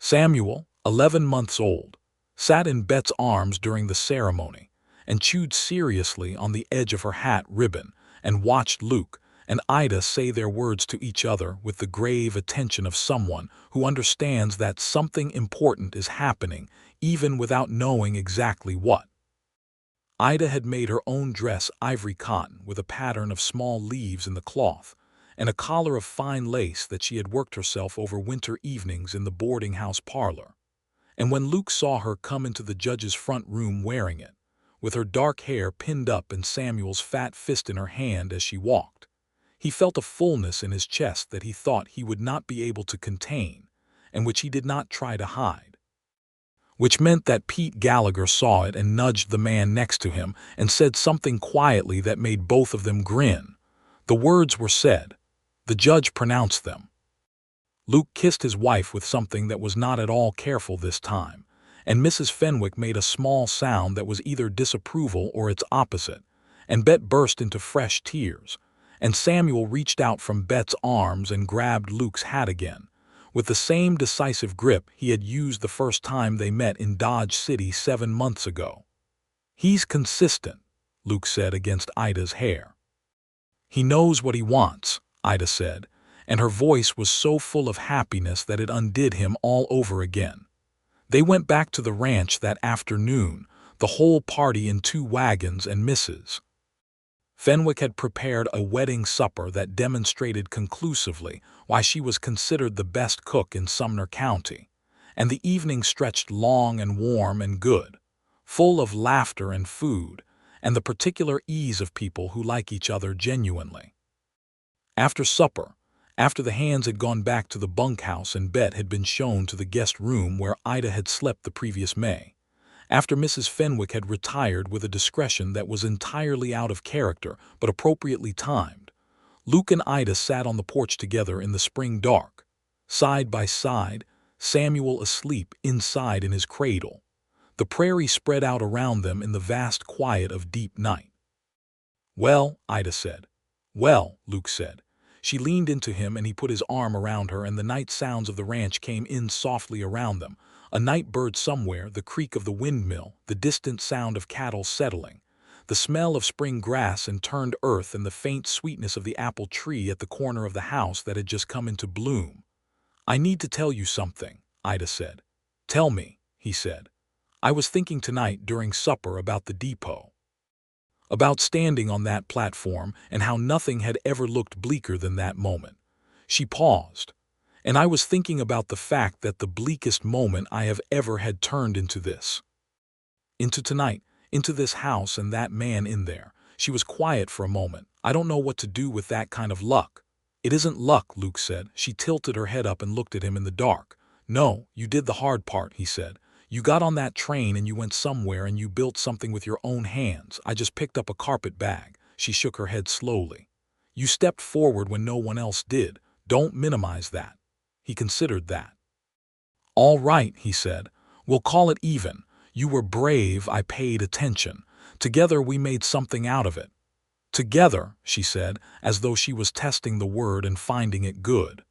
Samuel, 11 months old, sat in Bet's arms during the ceremony and chewed seriously on the edge of her hat ribbon and watched Luke and Ida say their words to each other with the grave attention of someone who understands that something important is happening even without knowing exactly what. Ida had made her own dress ivory cotton with a pattern of small leaves in the cloth and a collar of fine lace that she had worked herself over winter evenings in the boarding house parlor. And when Luke saw her come into the judge's front room wearing it, with her dark hair pinned up and Samuel's fat fist in her hand as she walked, he felt a fullness in his chest that he thought he would not be able to contain and which he did not try to hide. Which meant that Pete Gallagher saw it and nudged the man next to him and said something quietly that made both of them grin. The words were said. The judge pronounced them. Luke kissed his wife with something that was not at all careful this time, and Mrs. Fenwick made a small sound that was either disapproval or its opposite, and Bet burst into fresh tears, and Samuel reached out from Bet's arms and grabbed Luke's hat again, with the same decisive grip he had used the first time they met in Dodge City 7 months ago. "He's consistent," Luke said against Ida's hair. "He knows what he wants," Ida said, and her voice was so full of happiness that it undid him all over again. They went back to the ranch that afternoon, the whole party in 2 wagons, and Mrs. Fenwick had prepared a wedding supper that demonstrated conclusively why she was considered the best cook in Sumner County, and the evening stretched long and warm and good, full of laughter and food, and the particular ease of people who like each other genuinely. After supper, after the hands had gone back to the bunkhouse and Bet had been shown to the guest room where Ida had slept the previous May, after Mrs. Fenwick had retired with a discretion that was entirely out of character but appropriately timed, Luke and Ida sat on the porch together in the spring dark, side by side, Samuel asleep inside in his cradle, the prairie spread out around them in the vast quiet of deep night. "Well," Ida said. "Well," Luke said. She leaned into him and he put his arm around her, and the night sounds of the ranch came in softly around them. A night bird somewhere, the creak of the windmill, the distant sound of cattle settling, the smell of spring grass and turned earth, and the faint sweetness of the apple tree at the corner of the house that had just come into bloom. "I need to tell you something," Ida said. "Tell me," he said. "I was thinking tonight during supper about the depot. About standing on that platform and how nothing had ever looked bleaker than that moment." She paused. "And I was thinking about the fact that the bleakest moment I have ever had turned into this. Into tonight, into this house and that man in there." She was quiet for a moment. "I don't know what to do with that kind of luck." "It isn't luck," Luke said. She tilted her head up and looked at him in the dark. "No, you did the hard part," he said. You got on that train and you went somewhere and you built something with your own hands. I just picked up a carpet bag." She shook her head slowly. "You stepped forward when no one else did. Don't minimize that." He considered that. "All right," he said. "We'll call it even. You were brave, I paid attention. Together we made something out of it." "Together," she said, as though she was testing the word and finding it good.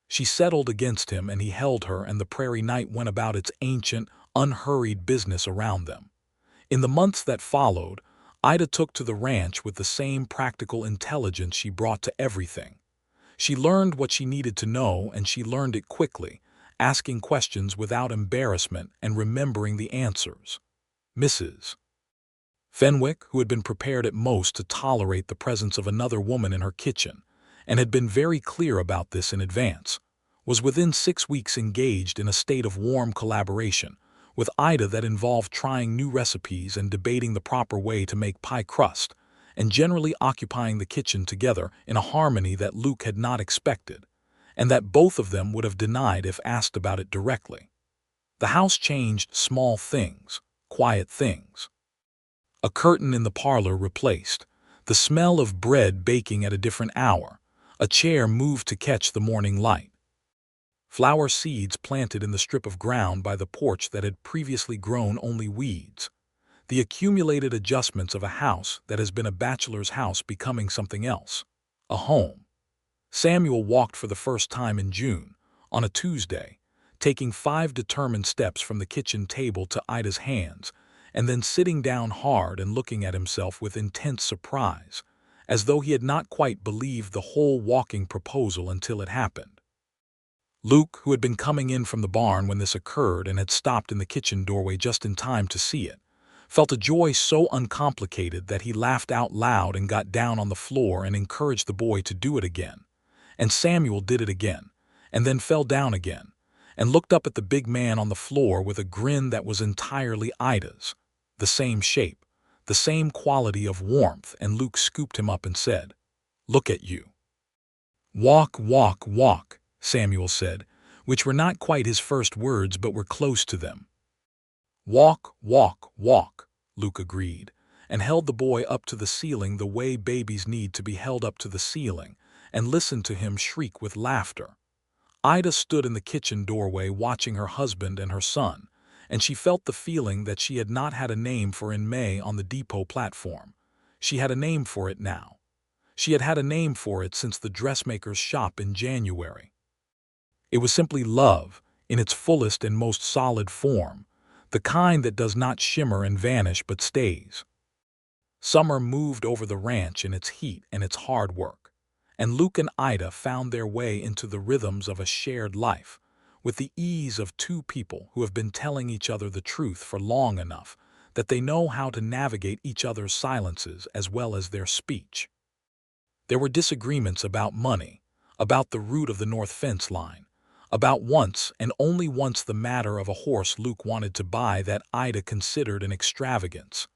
She settled against him and he held her, and the prairie night went about its ancient, unhurried business around them. In the months that followed, Ida took to the ranch with the same practical intelligence she brought to everything. She learned what she needed to know, and she learned it quickly, asking questions without embarrassment and remembering the answers. Mrs. Fenwick, who had been prepared at most to tolerate the presence of another woman in her kitchen, and had been very clear about this in advance, was within 6 weeks engaged in a state of warm collaboration with Ida that involved trying new recipes and debating the proper way to make pie crust, and generally occupying the kitchen together in a harmony that Luke had not expected, and that both of them would have denied if asked about it directly. The house changed small things, quiet things. A curtain in the parlor replaced, the smell of bread baking at a different hour, a chair moved to catch the morning light. Flower seeds planted in the strip of ground by the porch that had previously grown only weeds. The accumulated adjustments of a house that has been a bachelor's house becoming something else, a home. Samuel walked for the first time in June, on a Tuesday, taking 5 determined steps from the kitchen table to Ida's hands, and then sitting down hard and looking at himself with intense surprise, as though he had not quite believed the whole walking proposal until it happened. Luke, who had been coming in from the barn when this occurred and had stopped in the kitchen doorway just in time to see it, felt a joy so uncomplicated that he laughed out loud and got down on the floor and encouraged the boy to do it again. And Samuel did it again, and then fell down again, and looked up at the big man on the floor with a grin that was entirely Ida's. The same shape, the same quality of warmth, and Luke scooped him up and said, "Look at you." "Walk, walk, walk," Samuel said, which were not quite his first words but were close to them. "Walk, walk, walk," Luke agreed, and held the boy up to the ceiling the way babies need to be held up to the ceiling, and listened to him shriek with laughter. Ida stood in the kitchen doorway watching her husband and her son, and she felt the feeling that she had not had a name for in May on the depot platform. She had a name for it now. She had had a name for it since the dressmaker's shop in January. It was simply love, in its fullest and most solid form, the kind that does not shimmer and vanish but stays. Summer moved over the ranch in its heat and its hard work, and Luke and Ida found their way into the rhythms of a shared life, with the ease of 2 people who have been telling each other the truth for long enough that they know how to navigate each other's silences as well as their speech. There were disagreements about money, about the route of the north fence line, about once and only once the matter of a horse Luke wanted to buy that Ida considered an extravagance.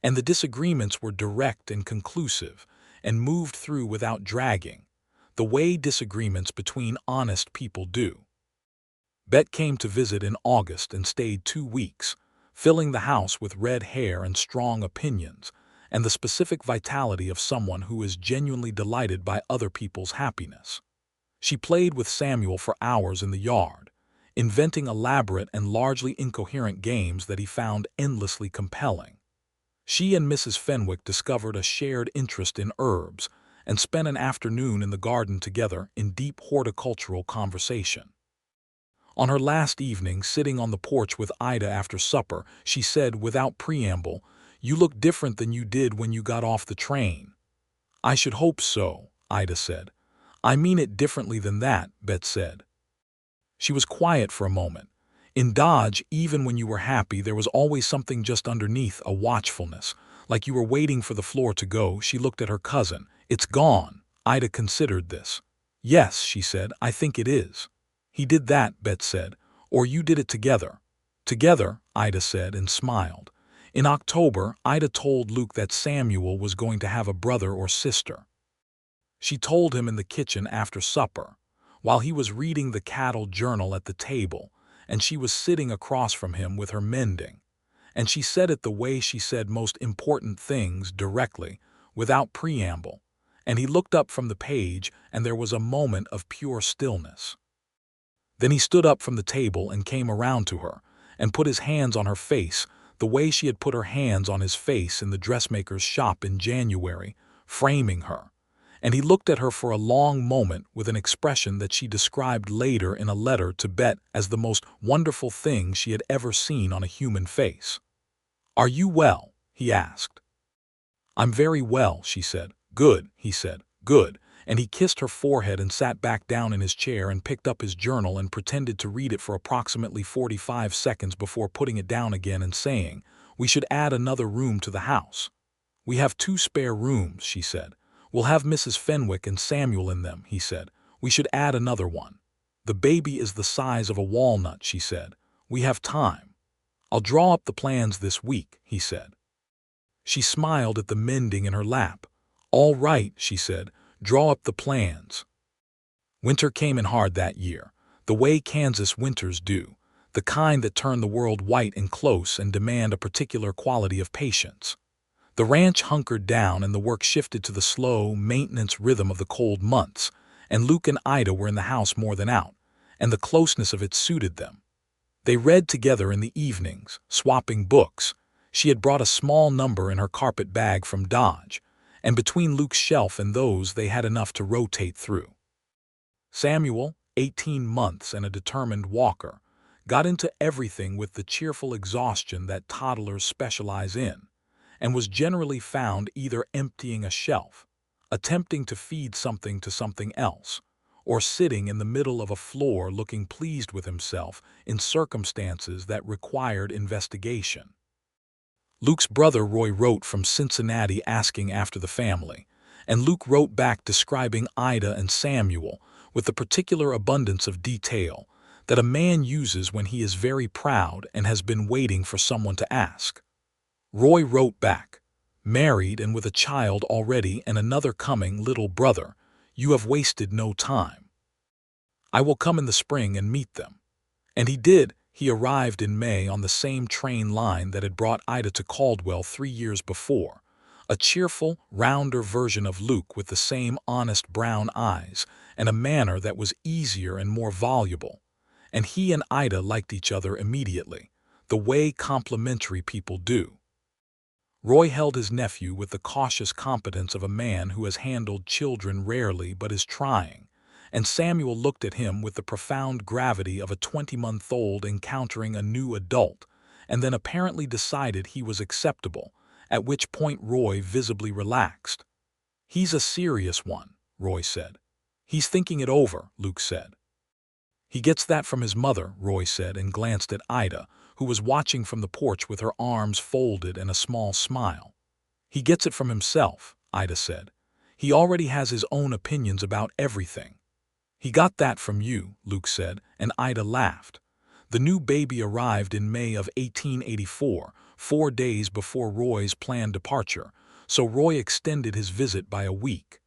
And the disagreements were direct and conclusive, and moved through without dragging, the way disagreements between honest people do. Bet came to visit in August and stayed 2 weeks, filling the house with red hair and strong opinions, and the specific vitality of someone who is genuinely delighted by other people's happiness. She played with Samuel for hours in the yard, inventing elaborate and largely incoherent games that he found endlessly compelling. She and Mrs. Fenwick discovered a shared interest in herbs and spent an afternoon in the garden together in deep horticultural conversation. On her last evening, sitting on the porch with Ida after supper, she said without preamble, "You look different than you did when you got off the train." "I should hope so," Ida said. "I mean it differently than that," Bet said. She was quiet for a moment. In Dodge, even when you were happy, there was always something just underneath, a watchfulness, like you were waiting for the floor to go. She looked at her cousin. "It's gone." Ida considered this. "Yes," she said, "I think it is." "He did that," Bet said. "Or you did it together." "Together," Ida said and smiled. In October, Ida told Luke that Samuel was going to have a brother or sister. She told him in the kitchen after supper, while he was reading the cattle journal at the table, and she was sitting across from him with her mending. And she said it the way she said most important things, directly, without preamble. And he looked up from the page, and there was a moment of pure stillness. Then he stood up from the table and came around to her, and put his hands on her face, the way she had put her hands on his face in the dressmaker's shop in January, framing her. And he looked at her for a long moment with an expression that she described later in a letter to Bet as the most wonderful thing she had ever seen on a human face. "Are you well?" he asked. "I'm very well," she said. "Good," he said. "Good." And he kissed her forehead and sat back down in his chair and picked up his journal and pretended to read it for approximately 45 seconds before putting it down again and saying, "We should add another room to the house." "We have 2 spare rooms," she said. "We'll have Mrs. Fenwick and Samuel in them," he said. "We should add another one. The baby is the size of a walnut," she said. "We have time. I'll draw up the plans this week," he said. She smiled at the mending in her lap. "All right," she said. "Draw up the plans." Winter came in hard that year, the way Kansas winters do, the kind that turn the world white and close and demand a particular quality of patience. The ranch hunkered down and the work shifted to the slow, maintenance rhythm of the cold months, and Luke and Ida were in the house more than out, and the closeness of it suited them. They read together in the evenings, swapping books. She had brought a small number in her carpet bag from Dodge, and between Luke's shelf and those they had enough to rotate through. Samuel, 18 months and a determined walker, got into everything with the cheerful exhaustion that toddlers specialize in, and was generally found either emptying a shelf, attempting to feed something to something else, or sitting in the middle of a floor looking pleased with himself in circumstances that required investigation. Luke's brother Roy wrote from Cincinnati asking after the family, and Luke wrote back describing Ida and Samuel with the particular abundance of detail that a man uses when he is very proud and has been waiting for someone to ask. Roy wrote back, "Married and with a child already and another coming, little brother, you have wasted no time. I will come in the spring and meet them." And he did. He arrived in May on the same train line that had brought Ida to Caldwell 3 years before, a cheerful, rounder version of Luke with the same honest brown eyes and a manner that was easier and more voluble. And he and Ida liked each other immediately, the way complimentary people do. Roy held his nephew with the cautious competence of a man who has handled children rarely but is trying, and Samuel looked at him with the profound gravity of a 20-month-old encountering a new adult, and then apparently decided he was acceptable, at which point Roy visibly relaxed. "He's a serious one," Roy said. "He's thinking it over," Luke said. "He gets that from his mother," Roy said, and glanced at Ida, who was watching from the porch with her arms folded and a small smile. "He gets it from himself," Ida said. "He already has his own opinions about everything." "He got that from you," Luke said, and Ida laughed. The new baby arrived in May of 1884, 4 days before Roy's planned departure, so Roy extended his visit by a week.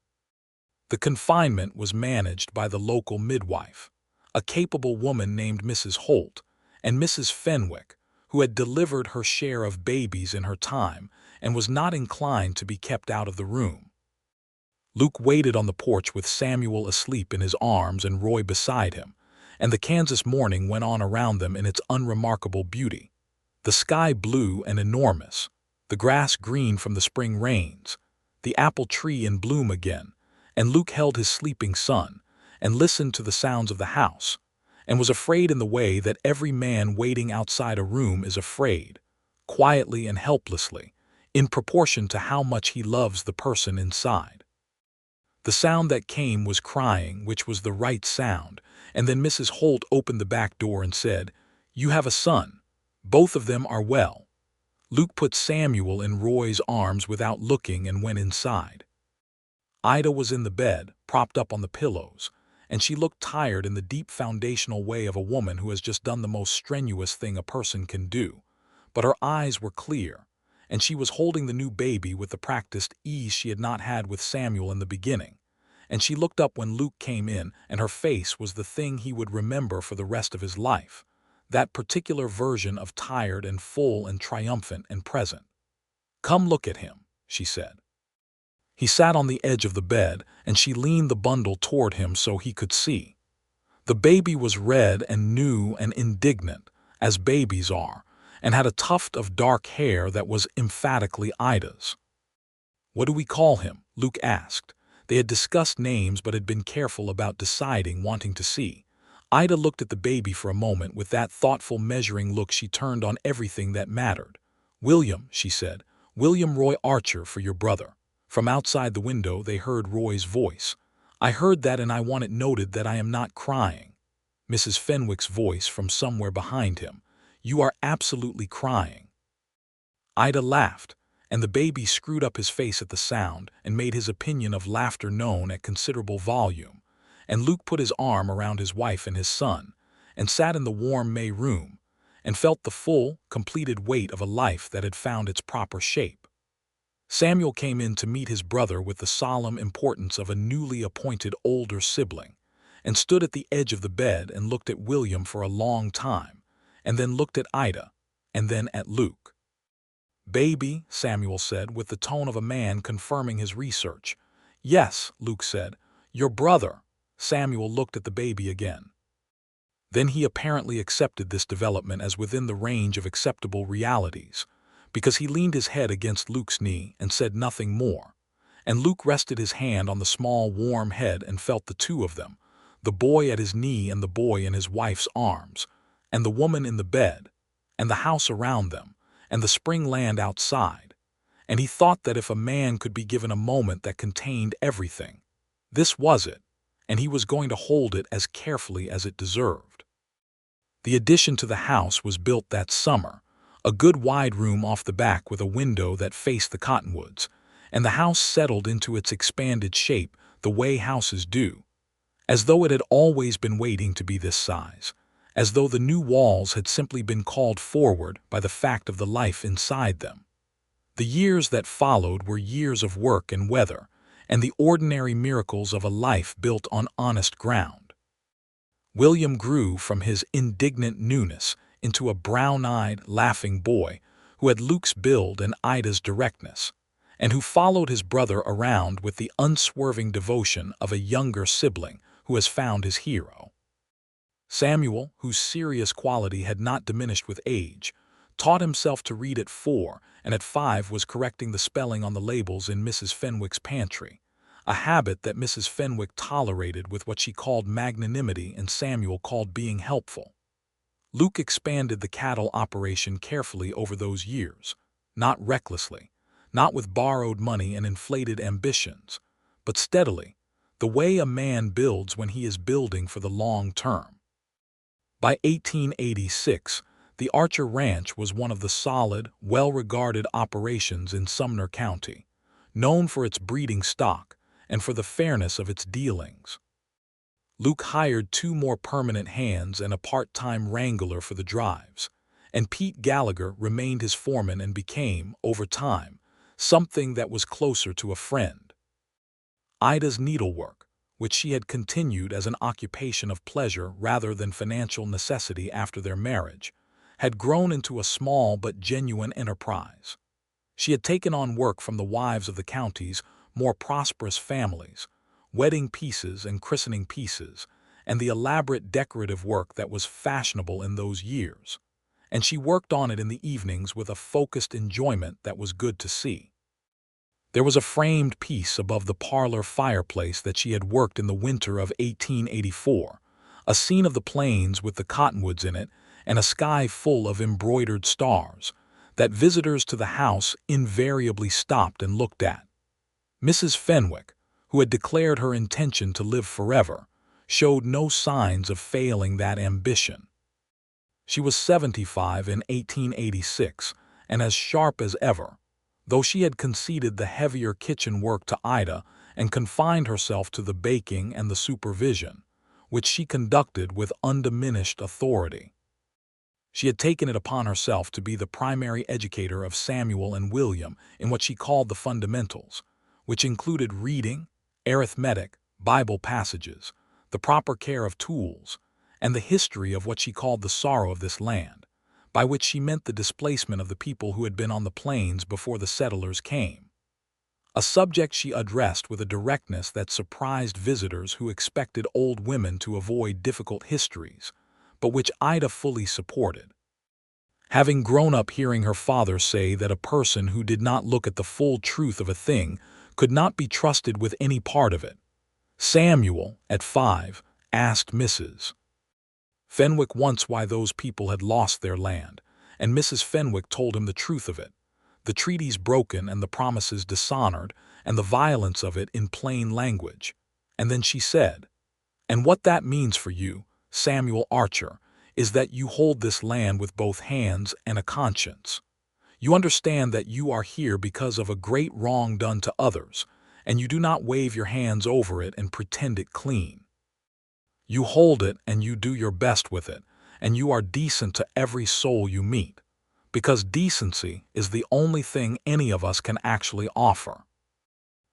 The confinement was managed by the local midwife, a capable woman named Mrs. Holt, and Mrs. Fenwick, who had delivered her share of babies in her time and was not inclined to be kept out of the room. Luke waited on the porch with Samuel asleep in his arms and Roy beside him, and the Kansas morning went on around them in its unremarkable beauty. The sky blue and enormous, the grass green from the spring rains, the apple tree in bloom again, and Luke held his sleeping son and listened to the sounds of the house, and was afraid in the way that every man waiting outside a room is afraid, quietly and helplessly, in proportion to how much he loves the person inside. The sound that came was crying, which was the right sound, and then Mrs. Holt opened the back door and said, "You have a son. Both of them are well." Luke put Samuel in Roy's arms without looking and went inside. Ida was in the bed, propped up on the pillows, and she looked tired in the deep foundational way of a woman who has just done the most strenuous thing a person can do. But her eyes were clear, and she was holding the new baby with the practiced ease she had not had with Samuel in the beginning. And she looked up when Luke came in, and her face was the thing he would remember for the rest of his life, that particular version of tired and full and triumphant and present. "Come look at him," she said. He sat on the edge of the bed, and she leaned the bundle toward him so he could see. The baby was red and new and indignant, as babies are, and had a tuft of dark hair that was emphatically Ida's. "What do we call him?" Luke asked. They had discussed names but had been careful about deciding, wanting to see. Ida looked at the baby for a moment with that thoughtful, measuring look she turned on everything that mattered. "William," she said. "William Roy Archer for your brother." From outside the window they heard Roy's voice. "I heard that, and I want it noted that I am not crying." Mrs. Fenwick's voice from somewhere behind him. "You are absolutely crying." Ida laughed, and the baby screwed up his face at the sound and made his opinion of laughter known at considerable volume. And Luke put his arm around his wife and his son, and sat in the warm May room, and felt the full, completed weight of a life that had found its proper shape. Samuel came in to meet his brother with the solemn importance of a newly appointed older sibling, and stood at the edge of the bed and looked at William for a long time, and then looked at Ida, and then at Luke. "Baby," Samuel said, with the tone of a man confirming his research. "Yes," Luke said. "Your brother." Samuel looked at the baby again. Then he apparently accepted this development as within the range of acceptable realities, because he leaned his head against Luke's knee and said nothing more. And Luke rested his hand on the small, warm head and felt the two of them, the boy at his knee and the boy in his wife's arms, and the woman in the bed, and the house around them, and the spring land outside. And he thought that if a man could be given a moment that contained everything, this was it, and he was going to hold it as carefully as it deserved. The addition to the house was built that summer, a good wide room off the back with a window that faced the cottonwoods, and the house settled into its expanded shape the way houses do, as though it had always been waiting to be this size, as though the new walls had simply been called forward by the fact of the life inside them. The years that followed were years of work and weather, and the ordinary miracles of a life built on honest ground. William grew from his indignant newness into a brown-eyed, laughing boy who had Luke's build and Ida's directness, and who followed his brother around with the unswerving devotion of a younger sibling who has found his hero. Samuel, whose serious quality had not diminished with age, taught himself to read at 4, and at 5 was correcting the spelling on the labels in Mrs. Fenwick's pantry, a habit that Mrs. Fenwick tolerated with what she called magnanimity and Samuel called being helpful. Luke expanded the cattle operation carefully over those years, not recklessly, not with borrowed money and inflated ambitions, but steadily, the way a man builds when he is building for the long term. By 1886, the Archer Ranch was one of the solid, well-regarded operations in Sumner County, known for its breeding stock and for the fairness of its dealings. Luke hired 2 more permanent hands and a part-time wrangler for the drives, and Pete Gallagher remained his foreman and became, over time, something that was closer to a friend. Ida's needlework, which she had continued as an occupation of pleasure rather than financial necessity after their marriage, had grown into a small but genuine enterprise. She had taken on work from the wives of the county's more prosperous families, wedding pieces and christening pieces, and the elaborate decorative work that was fashionable in those years, and she worked on it in the evenings with a focused enjoyment that was good to see. There was a framed piece above the parlor fireplace that she had worked in the winter of 1884, a scene of the plains with the cottonwoods in it and a sky full of embroidered stars, that visitors to the house invariably stopped and looked at. Mrs. Fenwick, who had declared her intention to live forever, showed no signs of failing that ambition. She was 75 in 1886 and as sharp as ever, though she had conceded the heavier kitchen work to Ida and confined herself to the baking and the supervision, which she conducted with undiminished authority. She had taken it upon herself to be the primary educator of Samuel and William in what she called the fundamentals, which included reading, arithmetic, Bible passages, the proper care of tools, and the history of what she called the sorrow of this land, by which she meant the displacement of the people who had been on the plains before the settlers came. A subject she addressed with a directness that surprised visitors who expected old women to avoid difficult histories, but which Ida fully supported. Having grown up hearing her father say that a person who did not look at the full truth of a thing could not be trusted with any part of it, Samuel, at 5, asked Mrs. Fenwick once why those people had lost their land, and Mrs. Fenwick told him the truth of it, the treaties broken and the promises dishonored, and the violence of it in plain language. And then she said, "And what that means for you, Samuel Archer, is that you hold this land with both hands and a conscience. You understand that you are here because of a great wrong done to others, and you do not wave your hands over it and pretend it clean. You hold it and you do your best with it, and you are decent to every soul you meet, because decency is the only thing any of us can actually offer."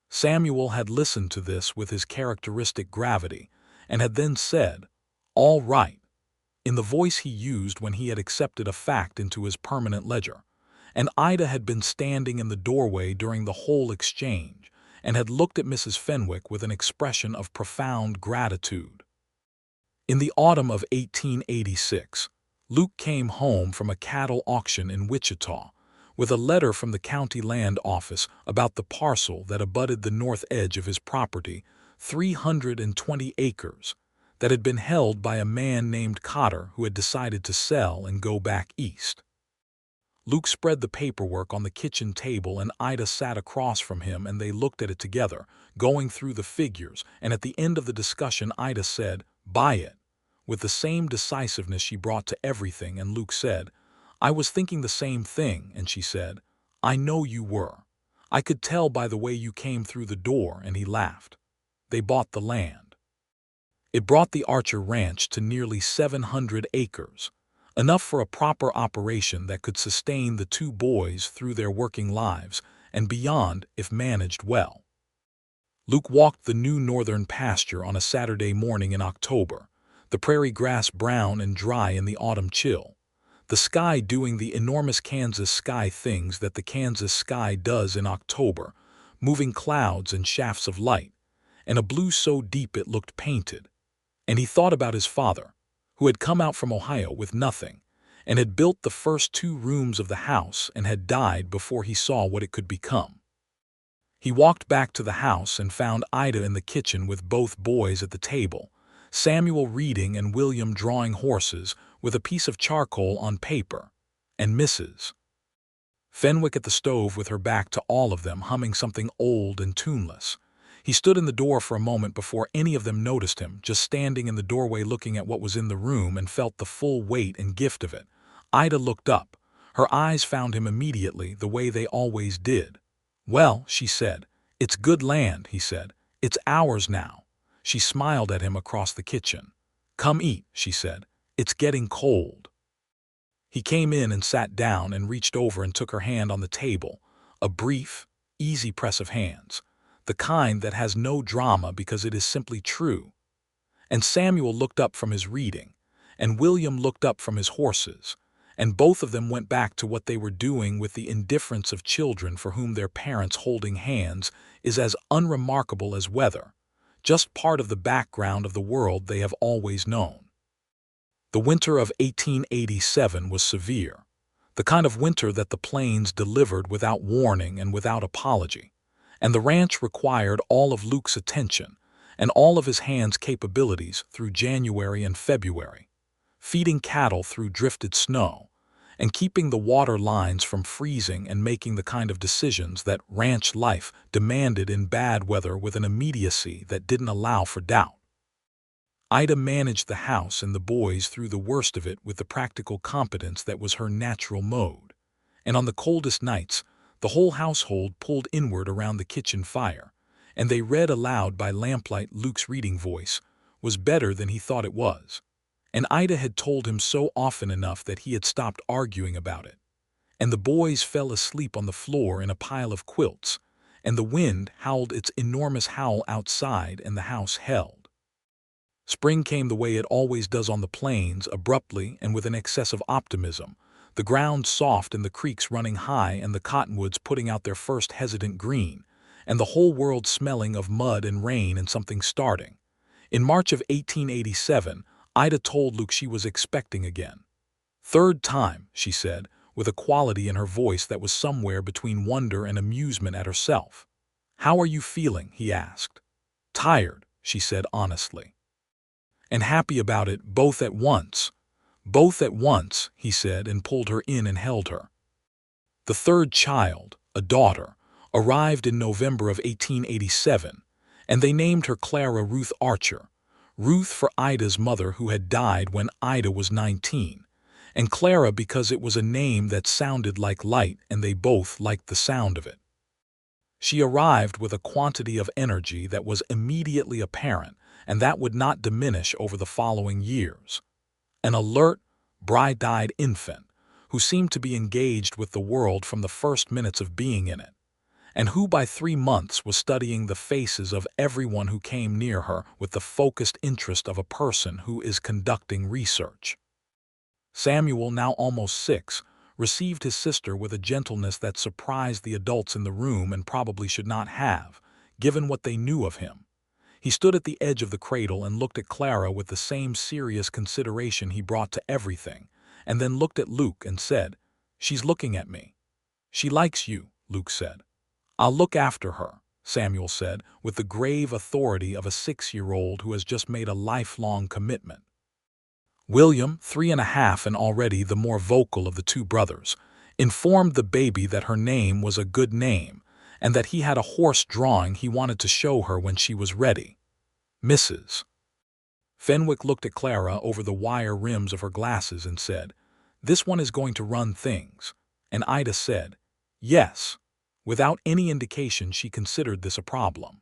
Samuel had listened to this with his characteristic gravity, and had then said, "All right," in the voice he used when he had accepted a fact into his permanent ledger, and Ida had been standing in the doorway during the whole exchange, and had looked at Mrs. Fenwick with an expression of profound gratitude. In the autumn of 1886, Luke came home from a cattle auction in Wichita with a letter from the county land office about the parcel that abutted the north edge of his property, 320 acres, that had been held by a man named Cotter who had decided to sell and go back east. Luke spread the paperwork on the kitchen table, and Ida sat across from him, and they looked at it together, going through the figures, and at the end of the discussion Ida said, "Buy it," with the same decisiveness she brought to everything, and Luke said, "I was thinking the same thing," and she said, "I know you were. I could tell by the way you came through the door," and he laughed. They bought the land. It brought the Archer Ranch to nearly 700 acres, enough for a proper operation that could sustain the two boys through their working lives and beyond if managed well. Luke walked the new northern pasture on a Saturday morning in October, the prairie grass brown and dry in the autumn chill, the sky doing the enormous Kansas sky things that the Kansas sky does in October, moving clouds and shafts of light, and a blue so deep it looked painted. And he thought about his father, who had come out from Ohio with nothing, and had built the first 2 rooms of the house and had died before he saw what it could become. He walked back to the house and found Ida in the kitchen with both boys at the table, Samuel reading and William drawing horses with a piece of charcoal on paper, and Mrs. Fenwick at the stove with her back to all of them, humming something old and tuneless. He stood in the door for a moment before any of them noticed him, just standing in the doorway looking at what was in the room, and felt the full weight and gift of it. Ida looked up. Her eyes found him immediately, the way they always did. "Well," she said. "It's good land," he said. "It's ours now." She smiled at him across the kitchen. "Come eat," she said. "It's getting cold." He came in and sat down and reached over and took her hand on the table, a brief, easy press of hands, the kind that has no drama because it is simply true. And Samuel looked up from his reading, and William looked up from his horses, and both of them went back to what they were doing with the indifference of children for whom their parents holding hands is as unremarkable as weather, just part of the background of the world they have always known. The winter of 1887 was severe, the kind of winter that the plains delivered without warning and without apology, and the ranch required all of Luke's attention and all of his hands' capabilities through January and February, feeding cattle through drifted snow, and keeping the water lines from freezing, and making the kind of decisions that ranch life demanded in bad weather with an immediacy that didn't allow for doubt. Ida managed the house and the boys through the worst of it with the practical competence that was her natural mode, and on the coldest nights, the whole household pulled inward around the kitchen fire, and they read aloud by lamplight. Luke's reading voice was better than he thought it was, and Ida had told him so often enough that he had stopped arguing about it. And the boys fell asleep on the floor in a pile of quilts, and the wind howled its enormous howl outside, and the house held. Spring came the way it always does on the plains, abruptly and with an excess of optimism, the ground soft and the creeks running high and the cottonwoods putting out their first hesitant green, and the whole world smelling of mud and rain and something starting. In March of 1887, Ida told Luke she was expecting again. "Third time," she said, with a quality in her voice that was somewhere between wonder and amusement at herself. "How are you feeling?" he asked. "Tired," she said honestly. "And happy about it, both at once." "Both at once," he said, and pulled her in and held her. The third child, a daughter, arrived in November of 1887, and they named her Clara Ruth Archer. Ruth for Ida's mother, who had died when Ida was 19, and Clara because it was a name that sounded like light and they both liked the sound of it. She arrived with a quantity of energy that was immediately apparent, and that would not diminish over the following years. An alert, bright-eyed infant, who seemed to be engaged with the world from the first minutes of being in it, and who by 3 months was studying the faces of everyone who came near her with the focused interest of a person who is conducting research. Samuel, now almost 6, received his sister with a gentleness that surprised the adults in the room and probably should not have, given what they knew of him. He stood at the edge of the cradle and looked at Clara with the same serious consideration he brought to everything, and then looked at Luke and said, "She's looking at me." "She likes you," Luke said. "I'll look after her," Samuel said, with the grave authority of a 6-year-old who has just made a lifelong commitment. William, 3.5 and already the more vocal of the two brothers, informed the baby that her name was a good name, and that he had a horse drawing he wanted to show her when she was ready. "Mrs. Fenwick looked at Clara over the wire rims of her glasses and said, "This one is going to run things." And Ida said, "Yes." Without any indication she considered this a problem.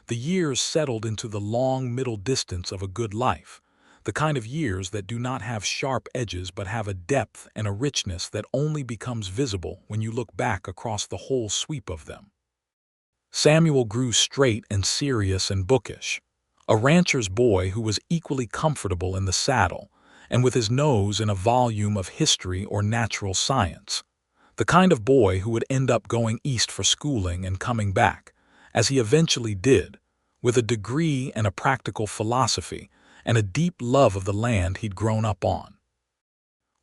The years settled into the long middle distance of a good life, the kind of years that do not have sharp edges but have a depth and a richness that only becomes visible when you look back across the whole sweep of them. Samuel grew straight and serious and bookish, a rancher's boy who was equally comfortable in the saddle and with his nose in a volume of history or natural science, the kind of boy who would end up going east for schooling and coming back, as he eventually did, with a degree and a practical philosophy and a deep love of the land he'd grown up on.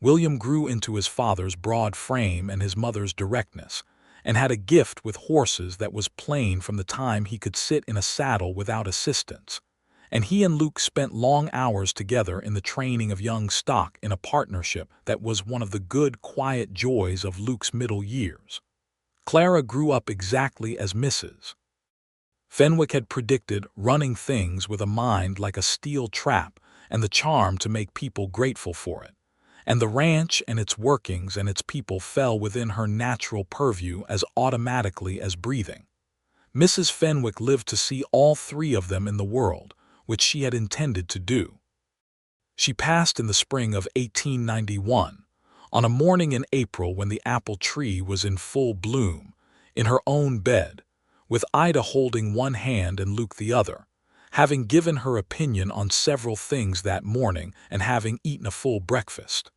William grew into his father's broad frame and his mother's directness, and had a gift with horses that was plain from the time he could sit in a saddle without assistance, and he and Luke spent long hours together in the training of young stock in a partnership that was one of the good, quiet joys of Luke's middle years. Clara grew up exactly as Mrs. Fenwick had predicted, running things with a mind like a steel trap and the charm to make people grateful for it. And the ranch and its workings and its people fell within her natural purview as automatically as breathing. Mrs. Fenwick lived to see all 3 of them in the world, which she had intended to do. She passed in the spring of 1891, on a morning in April when the apple tree was in full bloom, in her own bed, with Ida holding one hand and Luke the other, having given her opinion on several things that morning and having eaten a full breakfast.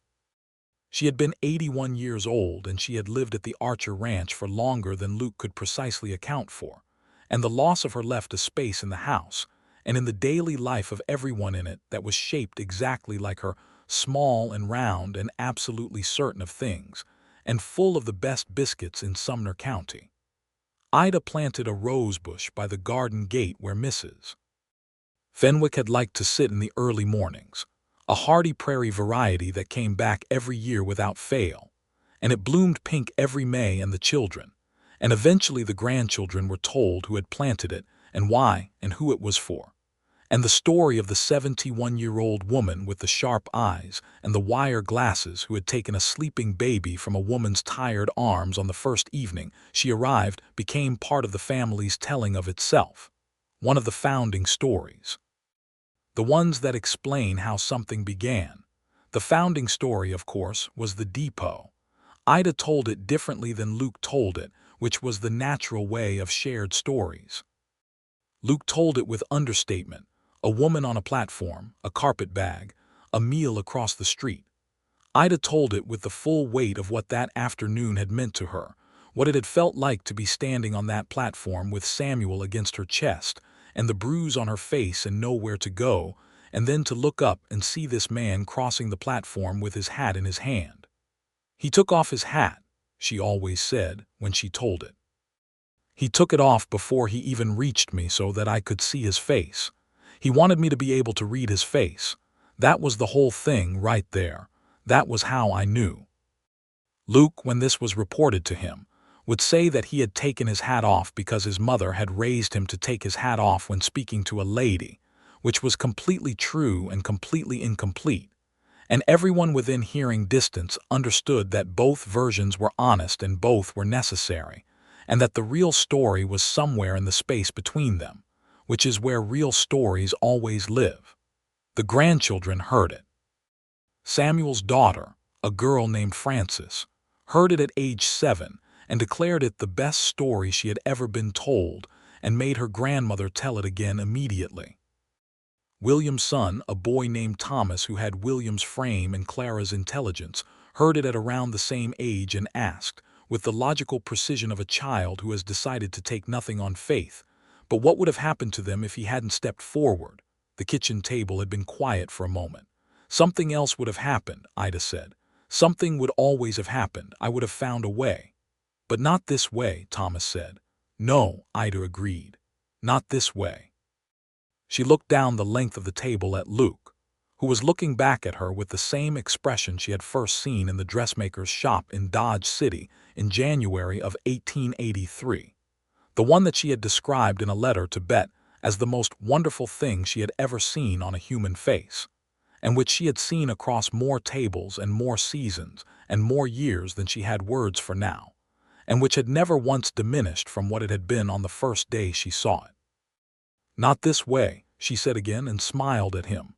She had been 81 years old, and she had lived at the Archer Ranch for longer than Luke could precisely account for, and the loss of her left a space in the house and in the daily life of everyone in it that was shaped exactly like her, small and round and absolutely certain of things, and full of the best biscuits in Sumner County. Ida planted a rose bush by the garden gate where Mrs. Fenwick had liked to sit in the early mornings, a hardy prairie variety that came back every year without fail, and it bloomed pink every May, and the children, and eventually the grandchildren, were told who had planted it and why and who it was for, and the story of the 71-year-old woman with the sharp eyes and the wire glasses who had taken a sleeping baby from a woman's tired arms on the first evening she arrived became part of the family's telling of itself, one of the founding stories. The ones that explain how something began. The founding story, of course, was the depot. Ida told it differently than Luke told it, which was the natural way of shared stories. Luke told it with understatement, A woman on a platform, a carpet bag, a meal across the street. Ida told it with the full weight of what that afternoon had meant to her, what it had felt like to be standing on that platform with Samuel against her chest, and the bruise on her face and nowhere to go, and then to look up and see this man crossing the platform with his hat in his hand. He took off his hat, she always said when she told it. He took it off before he even reached me so that I could see his face. He wanted me to be able to read his face. That was the whole thing right there. That was how I knew. Luke, when this was reported to him, would say that he had taken his hat off because his mother had raised him to take his hat off when speaking to a lady, which was completely true and completely incomplete. And everyone within hearing distance understood that both versions were honest and both were necessary, and that the real story was somewhere in the space between them, which is where real stories always live. The grandchildren heard it. Samuel's daughter, a girl named Frances, heard it at age 7 and declared it the best story she had ever been told and made her grandmother tell it again immediately. William's son, a boy named Thomas who had William's frame and Clara's intelligence, heard it at around the same age and asked, with the logical precision of a child who has decided to take nothing on faith, but what would have happened to them if he hadn't stepped forward? The kitchen table had been quiet for a moment. Something else would have happened, Ida said. Something would always have happened. I would have found a way. But not this way, Thomas said. No, Ida agreed. Not this way. She looked down the length of the table at Luke, who was looking back at her with the same expression she had first seen in the dressmaker's shop in Dodge City in January of 1883. The one that she had described in a letter to Bet as the most wonderful thing she had ever seen on a human face, and which she had seen across more tables and more seasons and more years than she had words for now, and which had never once diminished from what it had been on the first day she saw it. Not this way, she said again and smiled at him.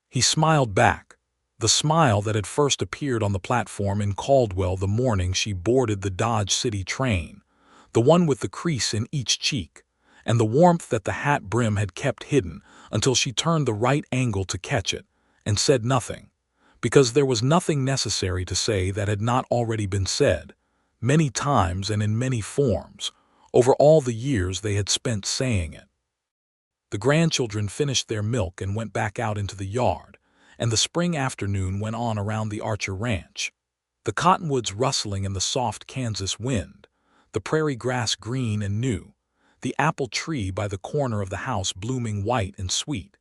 He smiled back, the smile that had first appeared on the platform in Caldwell the morning she boarded the Dodge City train, the one with the crease in each cheek, and the warmth that the hat brim had kept hidden until she turned the right angle to catch it, and said nothing, because there was nothing necessary to say that had not already been said, many times and in many forms, over all the years they had spent saying it. The grandchildren finished their milk and went back out into the yard, and the spring afternoon went on around the Archer ranch, the cottonwoods rustling in the soft Kansas wind, the prairie grass green and new, the apple tree by the corner of the house blooming white and sweet,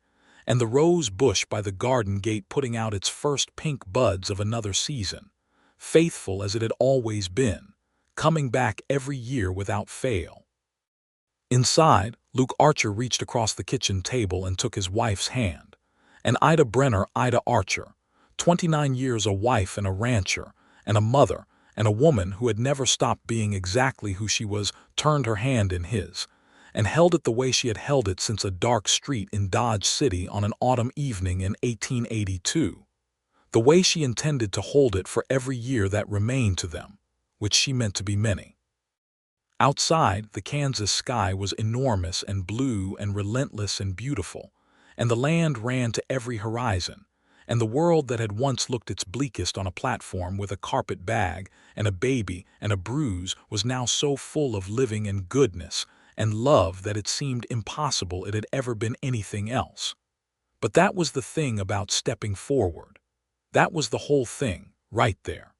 and the rose bush by the garden gate putting out its first pink buds of another season, faithful as it had always been, coming back every year without fail. Inside, Luke Archer reached across the kitchen table and took his wife's hand, and Ida Brenner, Ida Archer, 29 years a wife and a rancher, and a mother, and a woman who had never stopped being exactly who she was, turned her hand in his, and held it the way she had held it since a dark street in Dodge City on an autumn evening in 1882, the way she intended to hold it for every year that remained to them, which she meant to be many. Outside, the Kansas sky was enormous and blue and relentless and beautiful, and the land ran to every horizon, and the world that had once looked its bleakest on a platform with a carpet bag and a baby and a bruise was now so full of living and goodness and love that it seemed impossible it had ever been anything else. But that was the thing about stepping forward. That was the whole thing, right there.